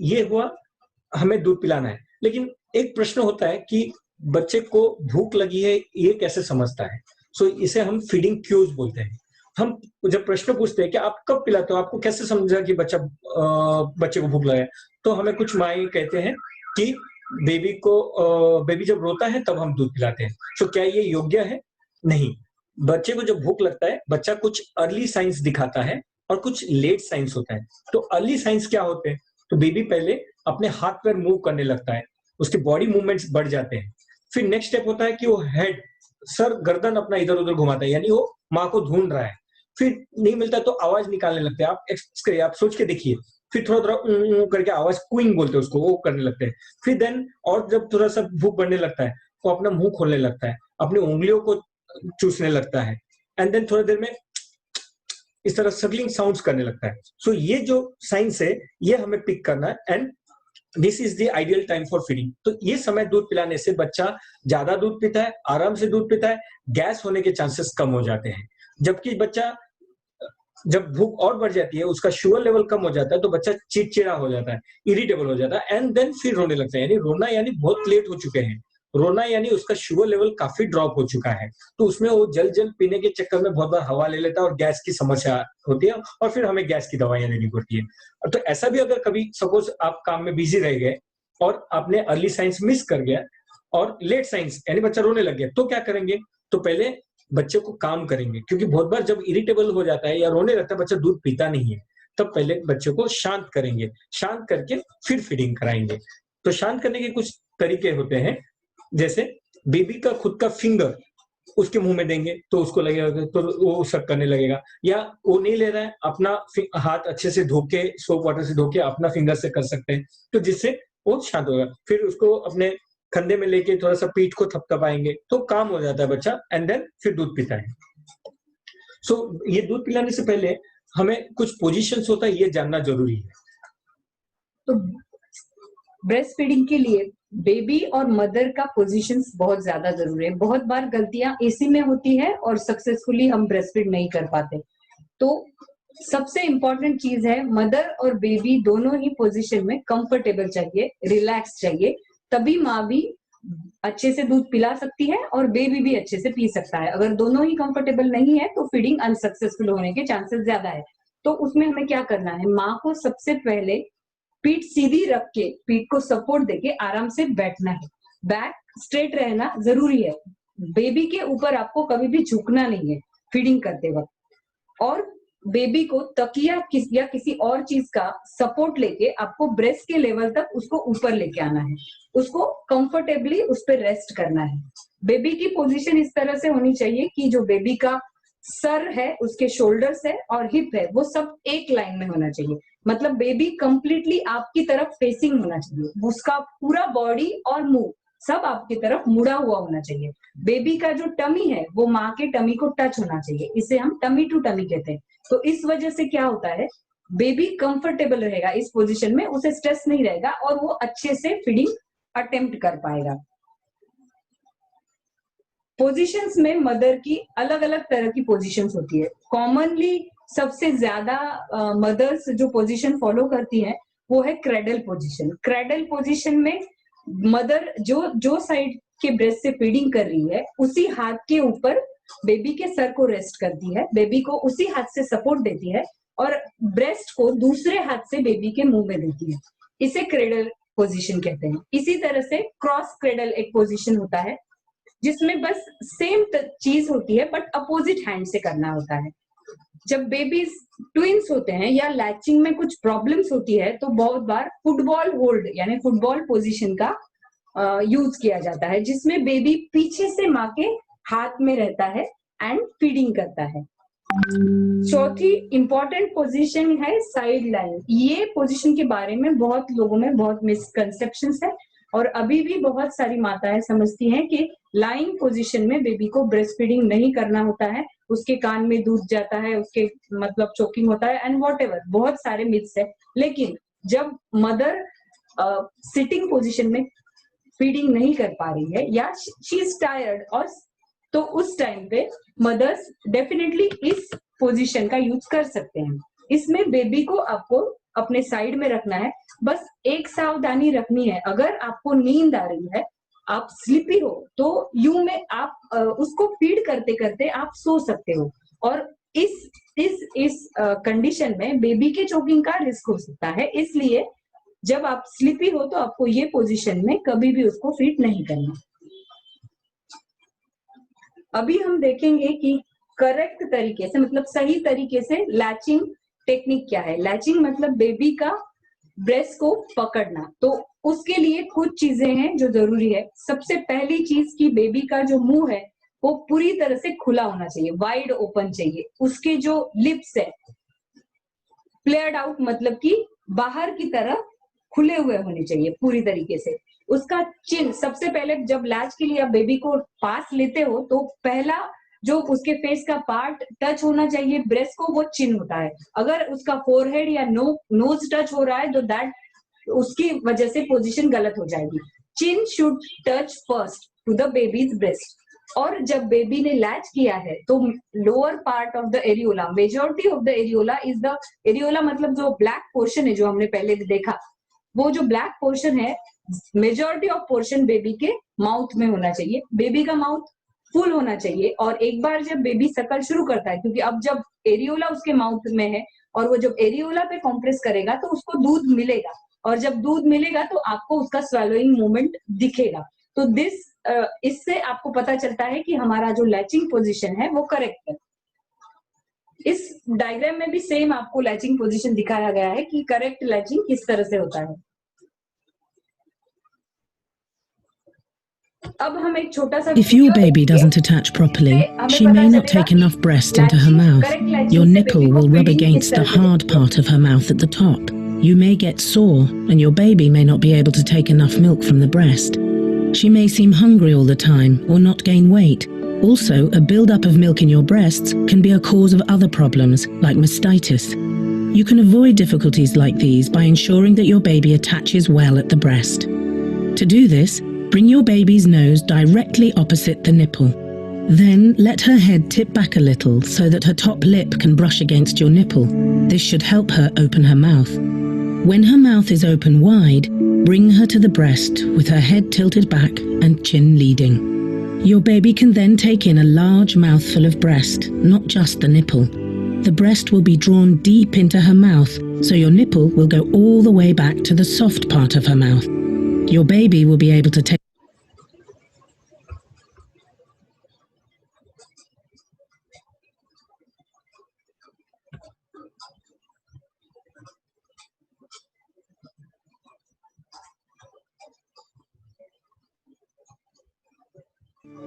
Speaker 3: ये हुआ, हमें दूध पिलाना है, लेकिन एक प्रश्न होता है कि बच्चे को भूख लगी है, ये कैसे समझता है? इसे हम फीडिंग क्यूज बोलते हैं। हम जब प्रश्न पूछते हैं कि आप कब पिलाते हो, आपको कैसे समझा कि बच्चे को भूख लगा है, तो हमें कुछ माएँ कहते हैं कि बेबी जब रोता है तब हम दूध पिलाते हैं। क्या ये योग्य है? नहीं। बच्चे को जब भूख लगता है, बच्चा कुछ अर्ली साइंस दिखाता है और कुछ लेट साइंस होता है। तो अर्ली साइंस क्या होते हैं? तो बेबी पहले अपने हाथ पैर मूव करने लगता है, उसके बॉडी मूवमेंट्स बढ़ जाते हैं। फिर नेक्स्ट स्टेप होता है कि वो हेड, सर, गर्दन अपना इधर उधर घुमाता है, यानी वो माँ को ढूंढ रहा है। फिर नहीं मिलता तो आवाज निकालने लगता है। आप सोच के देखिए, फिर थोड़ा थोड़ा करके आवाज क्विंग बोलते हैं उसको, वो करने लगते हैं। फिर देन और जब थोड़ा सा भूख बढ़ने लगता है वो अपना मुंह खोलने लगता है, अपनी उंगलियों को चूसने लगता है, एंड देन थोड़ी देर में इस तरह सगलिंग साउंड्स करने लगता है। सो ये जो साइंस है ये हमें पिक करना है, and this is the ideal time for feeding. तो ये समय दूध पिलाने से बच्चा ज्यादा दूध पीता है, आराम से दूध पीता है, गैस होने के चांसेस कम हो जाते हैं। जबकि बच्चा जब भूख और बढ़ जाती है, उसका शुगर लेवल कम हो जाता है, तो बच्चा चिड़चिड़ा हो जाता है, इरिटेबल हो जाता है, एंड देन फिर रोने लगता है। यानी रोना यानी बहुत लेट हो चुके हैं, रोना यानी उसका शुगर लेवल काफी ड्रॉप हो चुका है, तो उसमें वो जल पीने के चक्कर में बहुत बार हवा ले लेता है और गैस की समस्या होती है, और फिर हमें गैस की दवाइयां लेनी पड़ती है। तो ऐसा भी अगर कभी सपोज आप काम में बिजी रह गए और आपने अर्ली साइंस मिस कर गया और लेट साइंस यानी बच्चा रोने लग गया, तो क्या करेंगे? तो पहले बच्चे को काम करेंगे, क्योंकि बहुत बार जब इरिटेबल हो जाता है या रोने लगता है बच्चा, दूध पीता नहीं है, तब पहले बच्चे को शांत करेंगे, शांत करके फिर फीडिंग कराएंगे। तो शांत करने के कुछ तरीके होते हैं, जैसे बेबी का खुद का फिंगर उसके मुंह में देंगे तो उसको लगेगा, तो वो सक करने लगेगा, या वो नहीं ले रहा है, अपना हाथ अच्छे से धो के, सोप वाटर से धो के अपना फिंगर से कर सकते हैं, तो जिससे वो शांत होगा। फिर उसको अपने कंधे में लेके थोड़ा सा पीठ को थपथपाएंगे तो काम हो जाता है बच्चा, एंड देन फिर दूध पीता है। सो ये दूध पिलाने से पहले हमें कुछ पोजीशंस होता है, ये जानना जरूरी है।
Speaker 4: तो ब्रेस्ट फीडिंग के लिए बेबी और मदर का पोजीशंस बहुत ज्यादा जरूरी है। बहुत बार गलतियां इसी में होती है और सक्सेसफुली हम ब्रेस्ट फीड नहीं कर पाते। तो सबसे इंपॉर्टेंट चीज है, मदर और बेबी दोनों ही पोजीशन में कंफर्टेबल चाहिए, रिलैक्स चाहिए, तभी माँ भी अच्छे से दूध पिला सकती है और बेबी भी अच्छे से पी सकता है। अगर दोनों ही कंफर्टेबल नहीं है तो फीडिंग अनसक्सेसफुल होने के चांसेस ज्यादा है। तो उसमें हमें क्या करना है, माँ को सबसे पहले पीठ सीधी रख के, पीठ को सपोर्ट देके आराम से बैठना है, बैक स्ट्रेट रहना जरूरी है। बेबी के ऊपर आपको कभी भी झुकना नहीं है फीडिंग करते वक्त, और बेबी को तकिया या किसी और चीज का सपोर्ट लेके आपको ब्रेस्ट के लेवल तक उसको ऊपर लेके आना है, उसको कंफर्टेबली उस पर रेस्ट करना है। बेबी की पोजीशन इस तरह से होनी चाहिए कि जो बेबी का सर है, उसके शोल्डर्स है और हिप है, वो सब एक लाइन में होना चाहिए। मतलब बेबी कंप्लीटली आपकी तरफ फेसिंग होना चाहिए, उसका पूरा बॉडी और मुंह सब आपकी तरफ मुड़ा हुआ होना चाहिए। बेबी का जो टमी है वो माँ के टमी को टच होना चाहिए, इसे हम टमी टू टमी कहते हैं। तो इस वजह से क्या होता है, बेबी कंफर्टेबल रहेगा इस पोजीशन में, उसे स्ट्रेस नहीं रहेगा और वो अच्छे से फीडिंग अटेम्प्ट कर पाएगा। पोजीशंस में मदर की अलग अलग तरह की पोजीशंस होती है। कॉमनली सबसे ज्यादा मदर्स जो पोजीशन फॉलो करती है वो है क्रेडल पोजीशन। क्रेडल पोजीशन में मदर जो साइड के ब्रेस्ट से फीडिंग कर रही है उसी हाथ के ऊपर बेबी के सर को रेस्ट करती है, बेबी को उसी हाथ से सपोर्ट देती है और ब्रेस्ट को दूसरे हाथ से बेबी के मुंह में देती है। इसे क्रेडल पोजीशन कहते हैं। इसी तरह से क्रॉस क्रेडल एक पोजीशन होता है जिसमें बस सेम चीज होती है बट अपोजिट हैंड से करना होता है। जब बेबीज ट्विंस होते हैं या लैचिंग में कुछ प्रॉब्लम्स होती है तो बहुत बार फुटबॉल होल्ड यानी फुटबॉल पोजीशन का यूज किया जाता है, जिसमें बेबी पीछे से माँ के हाथ में रहता है एंड फीडिंग करता है। चौथी इंपॉर्टेंट पोजीशन है साइड लाइन। ये पोजीशन के बारे में बहुत लोगों में बहुत मिसकंसेप्शंस है और अभी भी बहुत सारी माताएं समझती हैं कि लाइंग पोजीशन में बेबी को ब्रेस्ट फीडिंग नहीं करना होता है, उसके कान में दूध जाता है, उसके मतलब चोकिंग होता है एंड व्हाटएवर, बहुत सारे मिथ्स है। लेकिन जब मदर सिटिंग पोजीशन में फीडिंग नहीं कर पा रही है या शी इज टायर्ड, और तो उस टाइम पे मदर्स डेफिनेटली इस पोजीशन का यूज कर सकते हैं। इसमें बेबी को आपको अपने साइड में रखना है। बस एक सावधानी रखनी है, अगर आपको नींद आ रही है, आप स्लीपी हो, तो यू में आप उसको फीड करते करते आप सो सकते हो और इस कंडीशन में बेबी के चोकिंग का रिस्क हो सकता है। इसलिए जब आप स्लीपी हो तो आपको ये पोजीशन में कभी भी उसको फीड नहीं करना। अभी हम देखेंगे कि करेक्ट तरीके से मतलब सही तरीके से लैचिंग टेक्निक क्या है। लैचिंग मतलब बेबी का ब्रेस्ट को पकड़ना। तो उसके लिए कुछ चीजें हैं जो जरूरी है। सबसे पहली चीज की बेबी का जो मुंह है वो पूरी तरह से खुला होना चाहिए, वाइड ओपन चाहिए। उसके जो लिप्स है फ्लेयर्ड आउट मतलब कि बाहर की तरफ खुले हुए होने चाहिए पूरी तरीके से। उसका चिन, सबसे पहले जब लैच के लिए आप बेबी को पास लेते हो तो पहला जो उसके फेस का पार्ट टच होना चाहिए ब्रेस्ट को, वो चिन होता है। अगर उसका फोरहेड या नोज टच हो रहा है तो दैट उसकी वजह से पोजीशन गलत हो जाएगी। Chin should touch first to the baby's breast. और जब बेबी ने लैच किया है तो lower part of the areola, majority of the areola is the areola, मतलब जो ब्लैक पोर्शन है जो हमने पहले देखा, वो जो ब्लैक पोर्शन है मेजॉरिटी ऑफ पोर्शन बेबी के माउथ में होना चाहिए। बेबी का माउथ फुल होना चाहिए। और एक बार जब बेबी सकल शुरू करता है, क्योंकि अब जब एरियोला उसके माउथ में है और वो जब एरियोला पे कॉम्प्रेस करेगा तो उसको दूध मिलेगा, और जब दूध मिलेगा तो आपको उसका स्वेलोइंग मूवमेंट दिखेगा। तो इससे आपको पता चलता है कि हमारा जो लैचिंग पोजीशन है वो करेक्ट है। इस डायग्राम में भी सेम आपको लैचिंग पोजीशन दिखाया गया है कि करेक्ट लैचिंग किस तरह से होता है। अब हम एक छोटा सा
Speaker 8: If your baby doesn't attach properly, she may not take enough breast into her mouth. Your nipple will rub against the hard part of her mouth at the top. You may get sore, and your baby may not be able to take enough milk from the breast. She may seem hungry all the time or not gain weight. Also, a build-up of milk in your breasts can be a cause of other problems, like mastitis. You can avoid difficulties like these by ensuring that your baby attaches well at the breast. To do this, bring your baby's nose directly opposite the nipple. Then let her head tip back a little so that her top lip can brush against your nipple. This should help her open her mouth. When her mouth is open wide, bring her to the breast with her head tilted back and chin leading. Your baby can then take in a large mouthful of breast, not just the nipple. The breast will be drawn deep into her mouth, so your nipple will go all the way back to the soft part of her mouth. Your baby will be able to take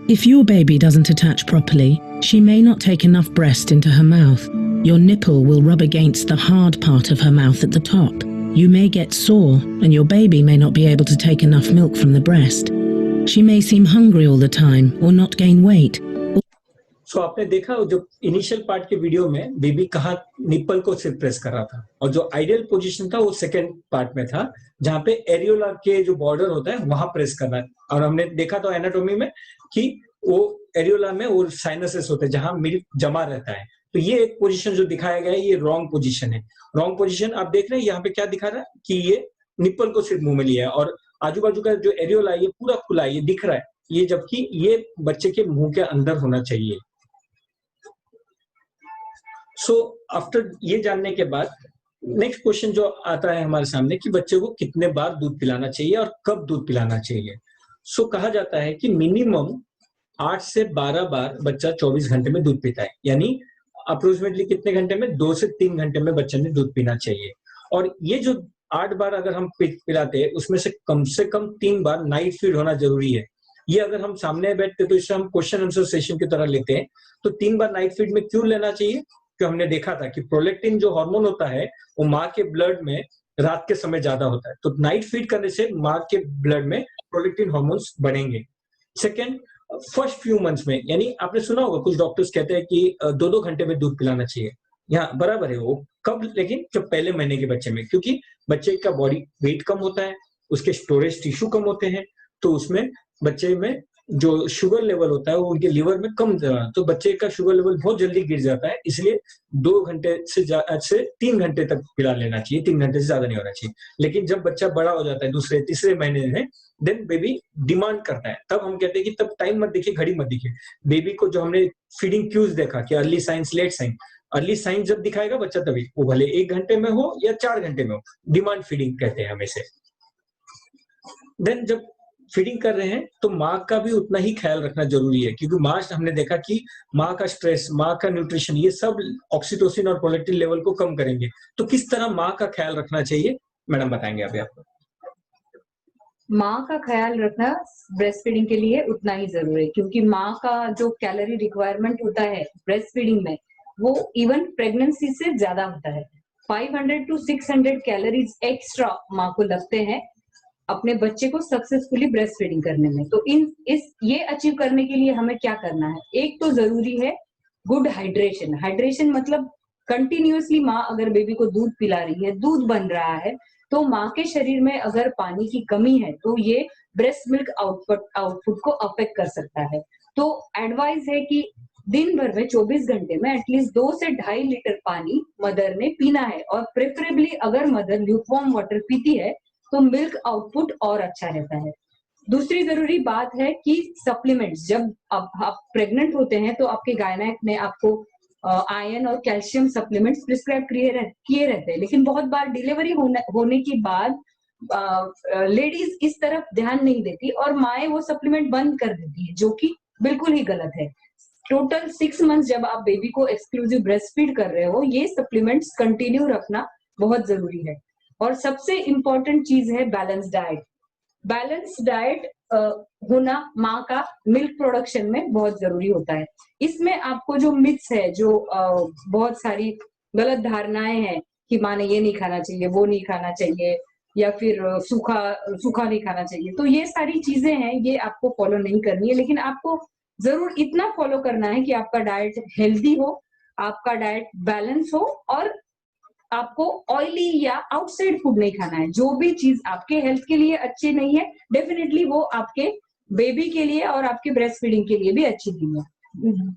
Speaker 8: If your baby doesn't attach properly, she may not take enough breast into her mouth. Your nipple will rub against the hard part of her mouth at the top. You may get sore, and your baby may not be able to take enough milk from the breast. She may seem hungry all the time or not gain weight.
Speaker 3: So आपने देखा जो initial part के video में baby कहाँ nipple को सिर्फ press कर रहा था, और जो आइडियल पोजीशन था वो सेकंड पार्ट में था जहाँ पे एरियोला के जो बॉर्डर होता है वहां प्रेस करना है। और हमने देखा तो एनाटोमी में कि वो एरियोला में वो साइनसेस होते हैं जहां मिल्क जमा रहता है। तो ये एक पोजीशन जो दिखाया गया है ये रॉन्ग पोजीशन है। रॉन्ग पोजीशन आप देख रहे हैं यहाँ पे क्या दिखा रहा है कि ये निप्पल को सिर्फ मुंह में लिया है और आजू बाजू का जो एरियोला है ये पूरा खुला है, ये दिख रहा है ये, जबकि ये बच्चे के मुंह के अंदर होना चाहिए। सो आफ्टर ये जानने के बाद नेक्स्ट क्वेश्चन जो आता है हमारे सामने कि बच्चे को कितने बार दूध पिलाना चाहिए और कब दूध पिलाना चाहिए। सो कहा जाता है कि मिनिमम 8 से 12 बार बच्चा 24 घंटे में दूध पीता है, यानी अप्रोक्सीमेटली कितने घंटे में, 2 से 3 घंटे में बच्चे ने दूध पीना चाहिए। और ये जो 8 बार अगर हम पिलाते हैं उसमें से कम 3 बार नाइट फीड होना जरूरी है। ये अगर हम सामने बैठते तो इसे हम क्वेश्चन आंसर सेशन की तरह लेते हैं। तो 3 बार नाइट फीड में क्यों लेना चाहिए, क्योंकि हमने देखा था कि प्रोलैक्टिन जो हार्मोन होता है वो माँ के ब्लड में रात के समय ज्यादा होता है, तो नाइट फीड करने से माँ के ब्लड में प्रोलैक्टिन हार्मोन्स बढ़ेंगे। सेकेंड, फर्स्ट फ्यू मंथ्स में, यानी आपने सुना होगा कुछ डॉक्टर्स कहते हैं कि 2-2 घंटे में दूध पिलाना चाहिए, यहाँ बराबर है वो कब, लेकिन जब पहले महीने के बच्चे में, क्योंकि बच्चे का बॉडी वेट कम होता है, उसके स्टोरेज टिश्यू कम होते हैं, तो उसमें बच्चे में जो शुगर लेवल होता है वो उनके लिवर में कम, तो बच्चे का शुगर लेवल बहुत जल्दी गिर जाता है, इसलिए 2 घंटे से 3 घंटे तक पिला लेना चाहिए, 3 घंटे से ज्यादा नहीं होना चाहिए। लेकिन जब बच्चा बड़ा हो जाता है 2-3 महीने में, देन बेबी डिमांड करता है, तब हम कहते हैं कि तब टाइम मत देखिए, घड़ी मत देखिए। बेबी को जो हमने फीडिंग क्यूज देखा कि early signs late signs, early signs जब दिखाएगा बच्चा तभी, वो भले 1 घंटे में हो या 4 घंटे में हो, डिमांड फीडिंग कहते हैं हमें से। देन जब फीडिंग कर रहे हैं तो माँ का भी उतना ही ख्याल रखना जरूरी है, क्योंकि माँ, हमने देखा कि माँ का स्ट्रेस, माँ का न्यूट्रिशन, ये सब ऑक्सीटोसिन और प्रोलैक्टिन लेवल को कम करेंगे। तो किस तरह माँ का ख्याल रखना चाहिए मैडम बताएंगे अभी आपको।
Speaker 4: माँ का ख्याल रखना ब्रेस्ट फीडिंग के लिए उतना ही जरूरी है, क्योंकि माँ का जो कैलोरी रिक्वायरमेंट होता है ब्रेस्ट फीडिंग में वो इवन प्रेगनेंसी से ज्यादा होता है। 500 to 600 कैलोरीज एक्स्ट्रा माँ को लगते हैं अपने बच्चे को सक्सेसफुली ब्रेस्ट फीडिंग करने में। तो ये अचीव करने के लिए हमें क्या करना है? एक तो जरूरी है गुड हाइड्रेशन। हाइड्रेशन मतलब कंटिन्यूअसली माँ अगर बेबी को दूध पिला रही है, दूध बन रहा है, तो माँ के शरीर में अगर पानी की कमी है तो ये ब्रेस्ट मिल्क आउटपुट को अफेक्ट कर सकता है। तो एडवाइस है कि दिन भर में 24 घंटे में एटलीस्ट 2 से 2.5 लीटर पानी मदर ने पीना है, और प्रेफरेबली अगर मदर ल्यूकवार्म वाटर पीती है तो मिल्क आउटपुट और अच्छा रहता है। दूसरी जरूरी बात है कि सप्लीमेंट्स, जब आप प्रेग्नेंट होते हैं तो आपके गायनेक ने आपको आयरन और कैल्शियम सप्लीमेंट्स प्रिस्क्राइब किए रहते हैं, लेकिन बहुत बार डिलीवरी होने के बाद लेडीज इस तरफ ध्यान नहीं देती और माएँ वो सप्लीमेंट बंद कर देती है, जो कि बिल्कुल ही गलत है। टोटल 6 मंथ्स जब आप बेबी को एक्सक्लूसिव ब्रेस्ट फीड कर रहे हो, ये सप्लीमेंट्स कंटिन्यू रखना बहुत जरूरी है। और सबसे इंपॉर्टेंट चीज है बैलेंस डाइट। बैलेंस डाइट होना माँ का मिल्क प्रोडक्शन में बहुत जरूरी होता है। इसमें आपको जो मिथ्स है, जो बहुत सारी गलत धारणाएं हैं कि माँ ने ये नहीं खाना चाहिए, वो नहीं खाना चाहिए, या फिर सूखा नहीं खाना चाहिए, तो ये सारी चीजें हैं, ये आपको फॉलो नहीं करनी है। लेकिन आपको जरूर इतना फॉलो करना है कि आपका डाइट हेल्दी हो, आपका डाइट बैलेंस हो, और आपको ऑयली या आउटसाइड फूड नहीं खाना है। जो भी चीज आपके हेल्थ के लिए अच्छी नहीं है, डेफिनेटली वो आपके बेबी के लिए और आपके ब्रेस्ट फीडिंग के लिए भी अच्छी नहीं है।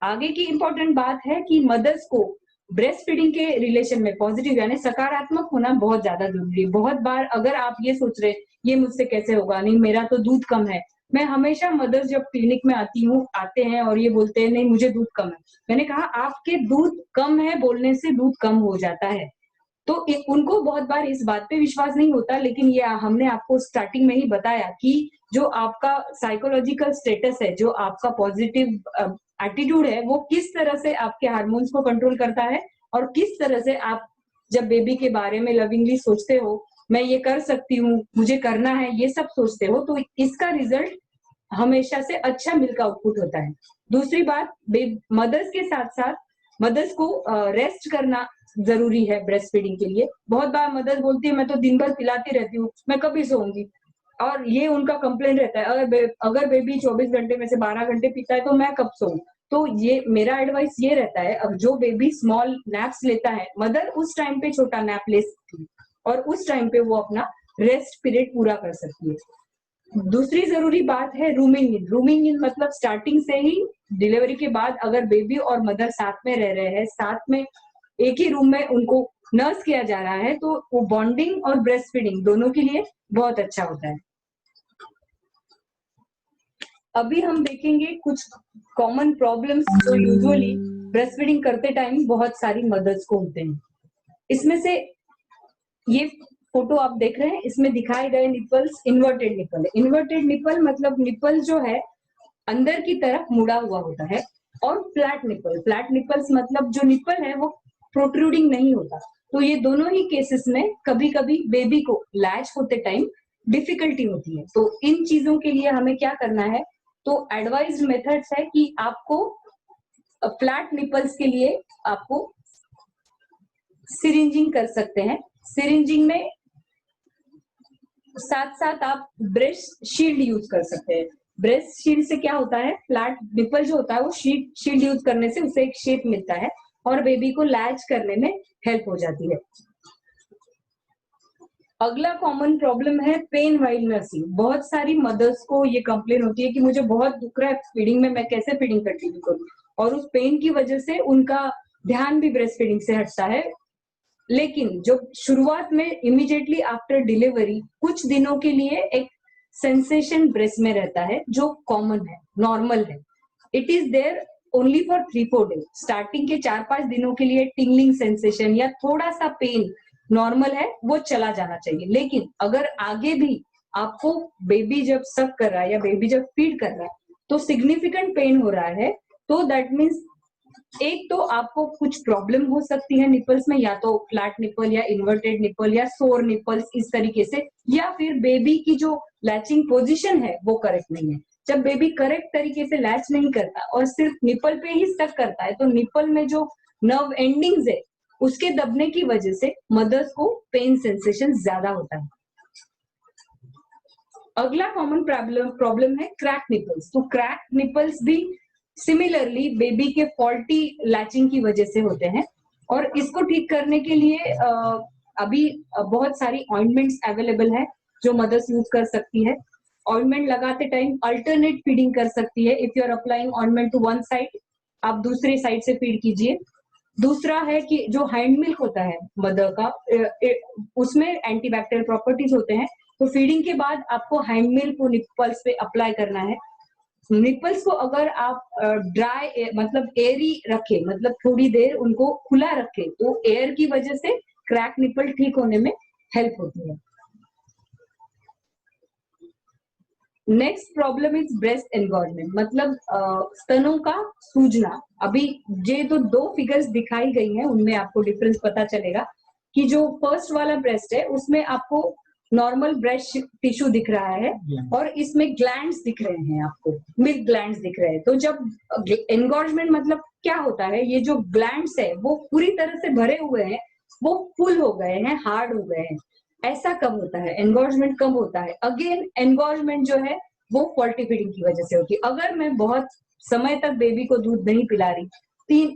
Speaker 4: आगे की इंपॉर्टेंट बात है कि मदर्स को ब्रेस्ट फीडिंग के रिलेशन में पॉजिटिव यानी सकारात्मक होना बहुत ज्यादा जरूरी है। बहुत बार अगर आप ये सोच रहे ये मुझसे कैसे होगा, नहीं मेरा तो दूध कम है, मैं हमेशा मदर्स जब क्लिनिक में आते हैं और ये बोलते हैं नहीं मुझे दूध कम है, मैंने कहा आपके दूध कम है बोलने से दूध कम हो जाता है। तो उनको बहुत बार इस बात पे विश्वास नहीं होता, लेकिन ये हमने आपको स्टार्टिंग में ही बताया कि जो आपका साइकोलॉजिकल स्टेटस है, जो आपका पॉजिटिव एटीट्यूड है, वो किस तरह से आपके हार्मोन्स को कंट्रोल करता है, और किस तरह से आप जब बेबी के बारे में लविंगली सोचते हो, मैं ये कर सकती हूँ, मुझे करना है, ये सब सोचते हो, तो इसका रिजल्ट हमेशा से अच्छा मिल्क आउटपुट होता है। दूसरी बात, मदर्स के साथ साथ मदर्स को रेस्ट करना जरूरी है ब्रेस्ट फीडिंग के लिए। बहुत बार मदर्स बोलती है मैं तो दिन भर पिलाती रहती हूँ, मैं कभी सोऊंगी, और ये उनका कंप्लेंट रहता है अगर बेबी 24 घंटे में से 12 घंटे पीता है तो मैं कब सोऊं। तो ये मेरा एडवाइस ये रहता है, अब जो बेबी स्मॉल नैप्स लेता है, मदर उस टाइम पे छोटा नैप ले सकती है और उस टाइम पे वो अपना रेस्ट पीरियड पूरा कर सकती है। दूसरी जरूरी बात है रूमिंग इन। रूमिंग इन मतलब स्टार्टिंग से ही डिलीवरी के बाद अगर बेबी और मदर साथ में रह रहे हैं, साथ में एक ही रूम में उनको नर्स किया जा रहा है, तो वो बॉन्डिंग और ब्रेस्ट फीडिंग दोनों के लिए बहुत अच्छा होता है। अभी हम देखेंगे कुछ कॉमन प्रॉब्लम्स जो यूजुअली ब्रेस्ट फीडिंग करते टाइम बहुत सारी मदर्स को होते हैं। इसमें से ये फोटो आप देख रहे हैं, इसमें दिखाए गए निपल्स इन्वर्टेड निपल है। इन्वर्टेड निपल मतलब निपल जो है अंदर की तरफ मुड़ा हुआ होता है, और फ्लैट निपल, फ्लैट निपल्स मतलब जो निपल है वो प्रोट्रूडिंग नहीं होता। तो ये दोनों ही केसेस में कभी कभी बेबी को लैच होते टाइम डिफिकल्टी होती है। तो इन चीजों के लिए हमें क्या करना है, तो एडवाइज्ड मेथड्स है कि आपको फ्लैट निपल्स के लिए आपको सिरिंजिंग कर सकते हैं। सिरिंजिंग में साथ साथ आप ब्रेस्ट शील्ड यूज कर सकते हैं। ब्रेस्ट शील्ड से क्या होता है, फ्लैट निपल जो होता है वो शील्ड यूज करने से उसे एक शेप मिलता है और बेबी को लैच करने में हेल्प हो जाती है। अगला कॉमन प्रॉब्लम है पेन व्हाइल नर्सिंग। बहुत सारी मदर्स को ये कंप्लेन होती है कि मुझे बहुत दुख रहा है फीडिंग में, मैं कैसे फीडिंग कंटिन्यू करूं, और उस पेन की वजह से उनका ध्यान भी ब्रेस्ट फीडिंग से हटता है। लेकिन जो शुरुआत में इमीडिएटली आफ्टर डिलीवरी कुछ दिनों के लिए एक सेंसेशन ब्रेस्ट में रहता है जो कॉमन है, नॉर्मल है। It is there only for 3-4 days. Starting के 4-5 दिनों के लिए टिंगलिंग सेंसेशन या थोड़ा सा पेन नॉर्मल है, वो चला जाना चाहिए। लेकिन अगर आगे भी आपको बेबी जब सक कर रहा है या बेबी जब फीड कर रहा है तो सिग्निफिकेंट पेन हो रहा है, तो दैट मीन्स एक तो आपको कुछ प्रॉब्लम हो सकती है निपल्स में, या तो फ्लैट निपल या इन्वर्टेड निपल या सोर निपल्स इस तरीके से, या फिर बेबी की जो लैचिंग पोजीशन है वो करेक्ट नहीं है। जब बेबी करेक्ट तरीके से लैच नहीं करता और सिर्फ निपल पे ही स्टक करता है, तो निपल में जो नर्व एंडिंग्स है उसके दबने की वजह से मदर्स को पेन सेंसेशन ज्यादा होता है। अगला कॉमन प्रॉब्लम है क्रैक निपल्स। तो क्रैक निपल्स भी सिमिलरली बेबी के फॉल्टी लैचिंग की वजह से होते हैं, और इसको ठीक करने के लिए अभी बहुत सारी ऑइंटमेंट्स अवेलेबल है जो मदर्स यूज कर सकती है। ऑइंटमेंट लगाते टाइम अल्टरनेट फीडिंग कर सकती है। If you are applying ointment to one side, आप दूसरे साइड से फीड कीजिए। दूसरा है कि जो हैंड मिल्क होता है मदर का, उसमें एंटीबैक्टीरियल प्रॉपर्टीज होते हैं, तो फीडिंग के बाद आपको हैंड मिल्क को निपल्स पे अप्लाई करना है। निपल्स को अगर आप ड्राई मतलब एयरी रखे, मतलब थोड़ी देर उनको खुला रखे, तो एयर की वजह से क्रैक निपल ठीक होने में हेल्प होती है। नेक्स्ट प्रॉब्लम इज ब्रेस्ट एनगॉर्जमेंट, मतलब स्तनों का सूजना। अभी ये तो दो फिगर्स दिखाई गई हैं, उनमें आपको डिफरेंस पता चलेगा कि जो फर्स्ट वाला ब्रेस्ट है उसमें आपको नॉर्मल ब्रेस्ट टिश्यू दिख रहा है और इसमें ग्लैंड्स दिख रहे हैं, आपको मिल्क ग्लैंड्स दिख रहे हैं। तो जब एनगॉर्जमेंट मतलब क्या होता है, ये जो ग्लैंड्स है वो पूरी तरह से भरे हुए हैं, वो फुल हो गए हैं, हार्ड हो गए हैं। ऐसा कब होता है? एनगॉर्जमेंट कब होता है? अगेन एनगॉर्जमेंट जो है वो फॉल्टी फीडिंग की वजह से होती है। अगर मैं बहुत समय तक बेबी को दूध नहीं पिला रही,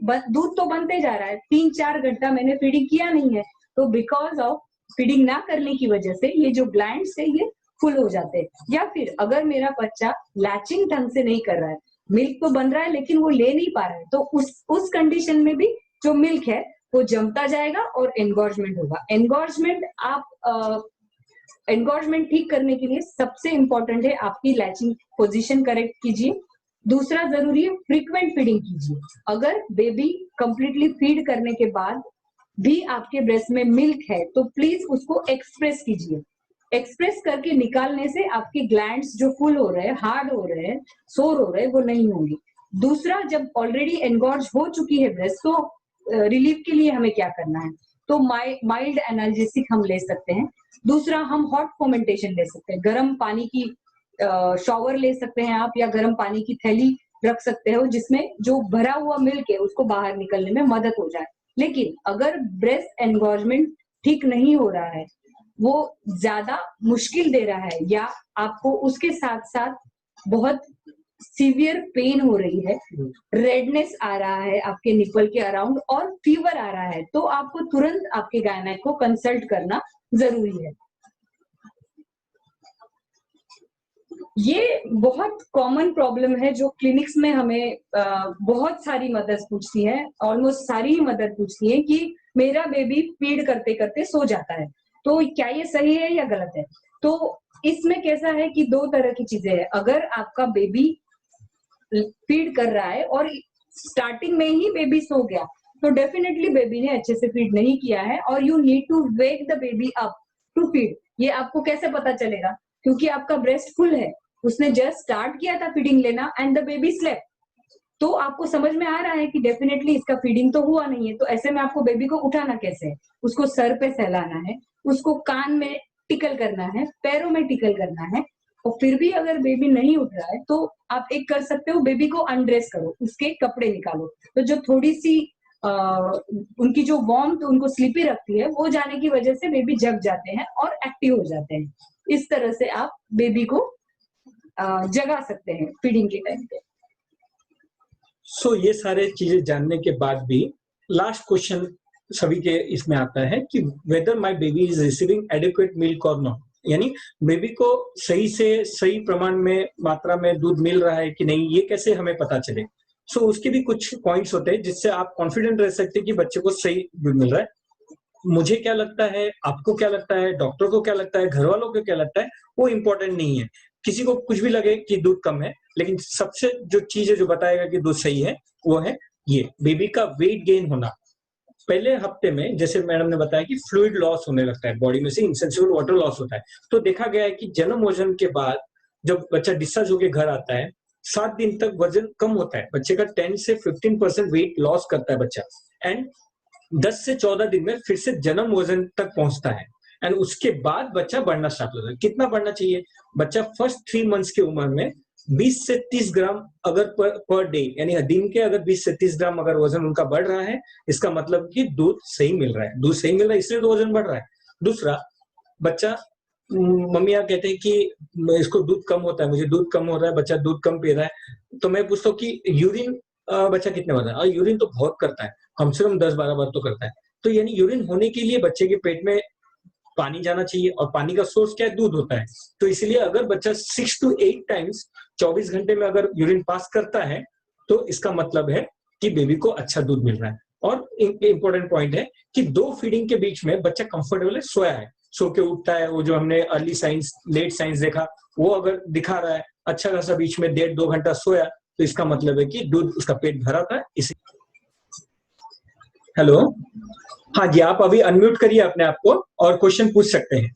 Speaker 4: दूध तो बनते जा रहा है, 3-4 घंटा मैंने फीडिंग किया नहीं है, तो बिकॉज ऑफ फीडिंग ना करने की वजह से ये जो ग्लैंड्स है ये फुल हो जाते हैं। या फिर अगर मेरा बच्चा लैचिंग ढंग से नहीं कर रहा है, मिल्क तो बन रहा है लेकिन वो ले नहीं पा रहा है, तो उस कंडीशन में भी जो मिल्क है वो जमता जाएगा और एनगॉर्जमेंट होगा। एनगॉर्जमेंट ठीक करने के लिए सबसे इंपॉर्टेंट है आपकी लैचिंग पोजीशन करेक्ट कीजिए। दूसरा जरूरी है फ्रीक्वेंट फीडिंग कीजिए। अगर बेबी कंप्लीटली फीड करने के बाद भी आपके ब्रेस्ट में मिल्क है तो प्लीज उसको एक्सप्रेस कीजिए। एक्सप्रेस करके निकालने से आपके ग्लैंड्स जो फुल हो रहे हैं, हार्ड हो रहे हैं, सोर हो रहे हैं, वो नहीं होंगे। दूसरा, जब ऑलरेडी एनगॉर्ज हो चुकी है ब्रेस्ट, तो रिलीफ के लिए हमें क्या करना है? तो माइल्ड एनाल्जेसिक हम ले सकते हैं। दूसरा, हम हॉट फोमेंटेशन ले सकते हैं। गर्म पानी की शॉवर ले सकते हैं आप, या गर्म पानी की थैली रख सकते हो जिसमें जो भरा हुआ मिल्क है उसको बाहर निकलने में मदद हो जाए। लेकिन अगर ब्रेस्ट एनगॉर्जमेंट ठीक नहीं हो रहा है, वो ज्यादा मुश्किल दे रहा है, या आपको उसके साथ साथ बहुत सीवियर पेन हो रही है, रेडनेस आ रहा है आपके निपल के अराउंड और फीवर आ रहा है, तो आपको तुरंत आपके गायनेक को कंसल्ट करना जरूरी है। ये बहुत कॉमन प्रॉब्लम है जो क्लिनिक्स में हमें बहुत सारी मदर्स पूछती हैं, ऑलमोस्ट सारी ही मदर पूछती हैं कि मेरा बेबी फीड करते करते सो जाता है, तो क्या ये सही है या गलत है? तो इसमें कैसा है कि दो तरह की चीजें हैं। अगर आपका बेबी फीड कर रहा है और स्टार्टिंग में ही बेबी सो गया, तो डेफिनेटली बेबी ने अच्छे से फीड नहीं किया है और you need to wake the baby up to feed. ये आपको कैसे पता चलेगा? क्योंकि आपका ब्रेस्ट फुल है, उसने जस्ट स्टार्ट किया था फीडिंग लेना एंड द बेबी स्लेप्ट, तो आपको समझ में आ रहा है कि डेफिनेटली इसका फीडिंग तो हुआ नहीं है। तो ऐसे में आपको बेबी को उठाना कैसे है? उसको सर पे सहलाना है, उसको कान में टिकल करना है, पैरों में टिकल करना है, और फिर भी अगर बेबी नहीं उठ रहा है तो आप एक कर सकते हो, बेबी को अनड्रेस करो, उसके कपड़े निकालो, तो जो थोड़ी सी उनकी जो वार्मथ उनको स्लीपी रखती है वो जाने की वजह से बेबी जग जाते हैं और एक्टिव हो जाते हैं। इस तरह से आप बेबी को जगा सकते हैं फीडिंग के टाइम पे।
Speaker 3: सो ये सारे चीजें जानने के बाद भी लास्ट क्वेश्चन सभी के इसमें आता है कि whether my baby is receiving adequate milk और नॉट, यानी बेबी को सही से सही प्रमाण में मात्रा में दूध मिल रहा है कि नहीं, ये कैसे हमें पता चले? सो उसके भी कुछ पॉइंट्स होते हैं जिससे आप कॉन्फिडेंट रह सकते हैं कि बच्चे को सही दूध मिल रहा है। मुझे क्या लगता है, आपको क्या लगता है, डॉक्टर को क्या लगता है, घर वालों को क्या लगता है, वो इम्पोर्टेंट नहीं है। किसी को कुछ भी लगे कि दूध कम है, लेकिन सबसे जो चीज है जो बताएगा कि दूध सही है वो है ये बेबी का वेट गेन होना। पहले हफ्ते में जैसे मैडम ने बताया कि फ्लूइड लॉस होने लगता है, बॉडी में से इनसेंसिबल वाटर लॉस होता है। तो देखा गया है कि जन्म वजन के बाद जब बच्चा डिस्चार्ज होकर घर आता है 7 दिन तक वजन कम होता है, बच्चे का 10 से 15% वेट लॉस करता है बच्चा, एंड 10 से 14 दिन में फिर से जन्म वजन तक पहुंचता है, एंड उसके बाद बच्चा बढ़ना स्टार्ट होता है। कितना बढ़ना चाहिए? बच्चा फर्स्ट 3 मंथ्स की उम्र में 20 से 30 ग्राम अगर पर डे, यानी दिन के अगर 20 से 30 ग्राम अगर वजन उनका बढ़ रहा है, इसका मतलब कि दूध सही मिल रहा है, दूध सही मिल रहा है इसलिए तो वजन बढ़ रहा है। दूसरा, बच्चा, मम्मियाँ कहते हैं कि इसको दूध कम होता है, मुझे दूध कम हो रहा है, बच्चा दूध कम पी रहा है, तो मैं पूछता हूँ कि यूरिन बच्चा कितने बार, और यूरिन तो बहुत करता है, कम से कम 10-12 बार तो करता है। तो यानी यूरिन होने के लिए बच्चे के पेट में पानी जाना चाहिए, और पानी का सोर्स क्या है, दूध होता है। तो इसलिए अगर बच्चा 6 to 8 टाइम्स 24 घंटे में अगर यूरिन पास करता है, तो इसका मतलब है कि बेबी को अच्छा दूध मिल रहा है। और इंपॉर्टेंट पॉइंट है कि 2 फीडिंग के बीच में बच्चा कंफर्टेबल है, सोया है, सो के उठता है, वो जो हमने अर्ली साइंस लेट साइंस देखा वो अगर दिखा रहा है, अच्छा खासा बीच में 1.5-2 घंटा सोया, तो इसका मतलब है कि दूध उसका पेट भरा था। इसी हेलो, हाँ जी, आप अभी अनम्यूट करिए अपने आप को और क्वेश्चन पूछ सकते हैं,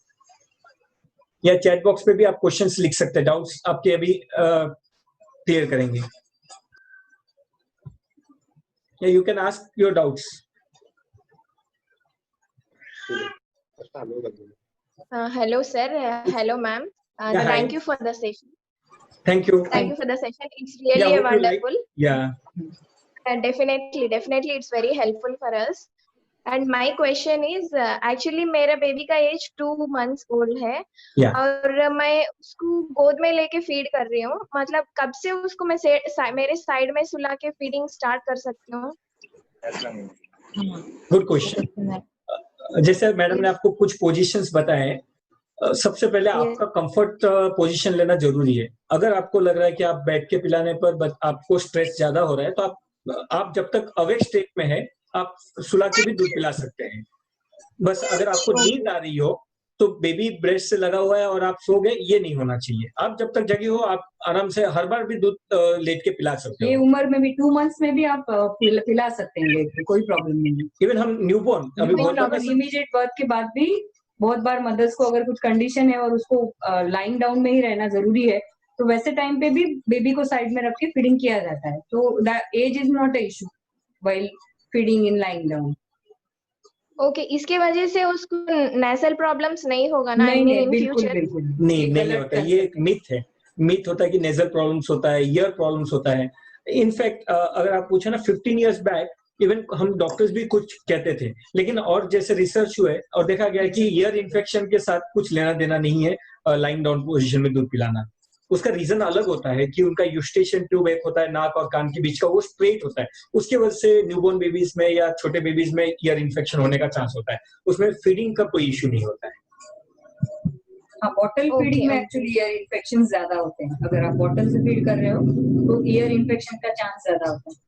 Speaker 3: या चैट बॉक्स पे भी आप क्वेश्चंस लिख सकते हैं, डाउट्स आपके अभी क्लियर करेंगे, या you can ask your doubts.
Speaker 9: Hello sir, hello ma'am.
Speaker 3: Yeah, hi.
Speaker 9: Thank you for the session.
Speaker 3: Thank you.
Speaker 9: Thank you for the session. It's really
Speaker 3: Yeah, would you like-
Speaker 9: wonderful.
Speaker 3: Yeah.
Speaker 9: Definitely, it's very helpful for us. And my question is, actually मेरा baby का as 2 months old है,
Speaker 3: Yeah.
Speaker 9: और मैं उसको गोद में लेके feed कर रही हूँ। मतलब कब से उसको मैं मेरे साइड में सुला के फीडिंग स्टार्ट कर सकती हूँ?
Speaker 3: Good question. जैसे मैडम ने आपको कुछ पोजीशंस बताए, सबसे पहले आपका कंफर्ट पोजीशन लेना जरूरी है। अगर आपको लग रहा है कि आप बैठ के पिलाने पर आपको स्ट्रेस ज्यादा हो रहा है, तो आप जब तक अवेक स्टेट में है, आप सुला के भी दूध पिला सकते हैं। बस अगर आपको नींद आ रही हो तो बेबी ब्रेस्ट से लगा हुआ है और आप सो गए, ये नहीं होना चाहिए। आप जब तक जगी हो, आप आराम से हर बार भी दूध लेट के पिला सकते हो।
Speaker 4: ये उम्र में भी 2 months में भी आप पिला सकते हैं लेट के, कोई प्रॉब्लम नहीं है।
Speaker 3: इवन हम न्यूबॉर्न अभी
Speaker 4: इमीडिएट बर्थ के बाद भी बहुत बार मदर्स को अगर कुछ कंडीशन है और उसको लाइंग डाउन में ही रहना जरूरी है, तो वैसे टाइम पे भी बेबी को साइड में रख के फीडिंग किया जाता है। तो the age is not a issue while feeding in lying down.
Speaker 9: Okay, इसके वजह से उसको नेसल प्रॉब्लम्स नहीं होगा ना?
Speaker 4: नहीं, बिल्कुल
Speaker 3: नहीं होता। ये एक मिथ है, मिथ होता है कि नेजल प्रॉब्लम्स होता है, ईयर प्रॉब्लम्स होता है। इनफैक्ट अगर आप पूछे ना 15 years बैक, इवन हम डॉक्टर्स भी कुछ कहते थे, लेकिन और जैसे रिसर्च हुए और देखा गया कि ईयर इन्फेक्शन के साथ कुछ लेना देना नहीं है लाइंग डाउन पोजीशन में दूध पिलाना। उसका रीजन अलग होता है कि उनका यूस्टेशन ट्यूब एक होता है नाक और कान के बीच का, वो स्ट्रेट होता है, उसकी वजह से न्यूबॉर्न बेबीज में या छोटे बेबीज में ईयर इन्फेक्शन होने का चांस होता है। उसमें फीडिंग का कोई इश्यू नहीं होता है।
Speaker 4: बॉटल फीडिंग में एक्चुअली ईयर इन्फेक्शन ज्यादा होते हैं। अगर आप बॉटल से फीड कर रहे हो तो ईयर इन्फेक्शन का चांस ज्यादा होता है।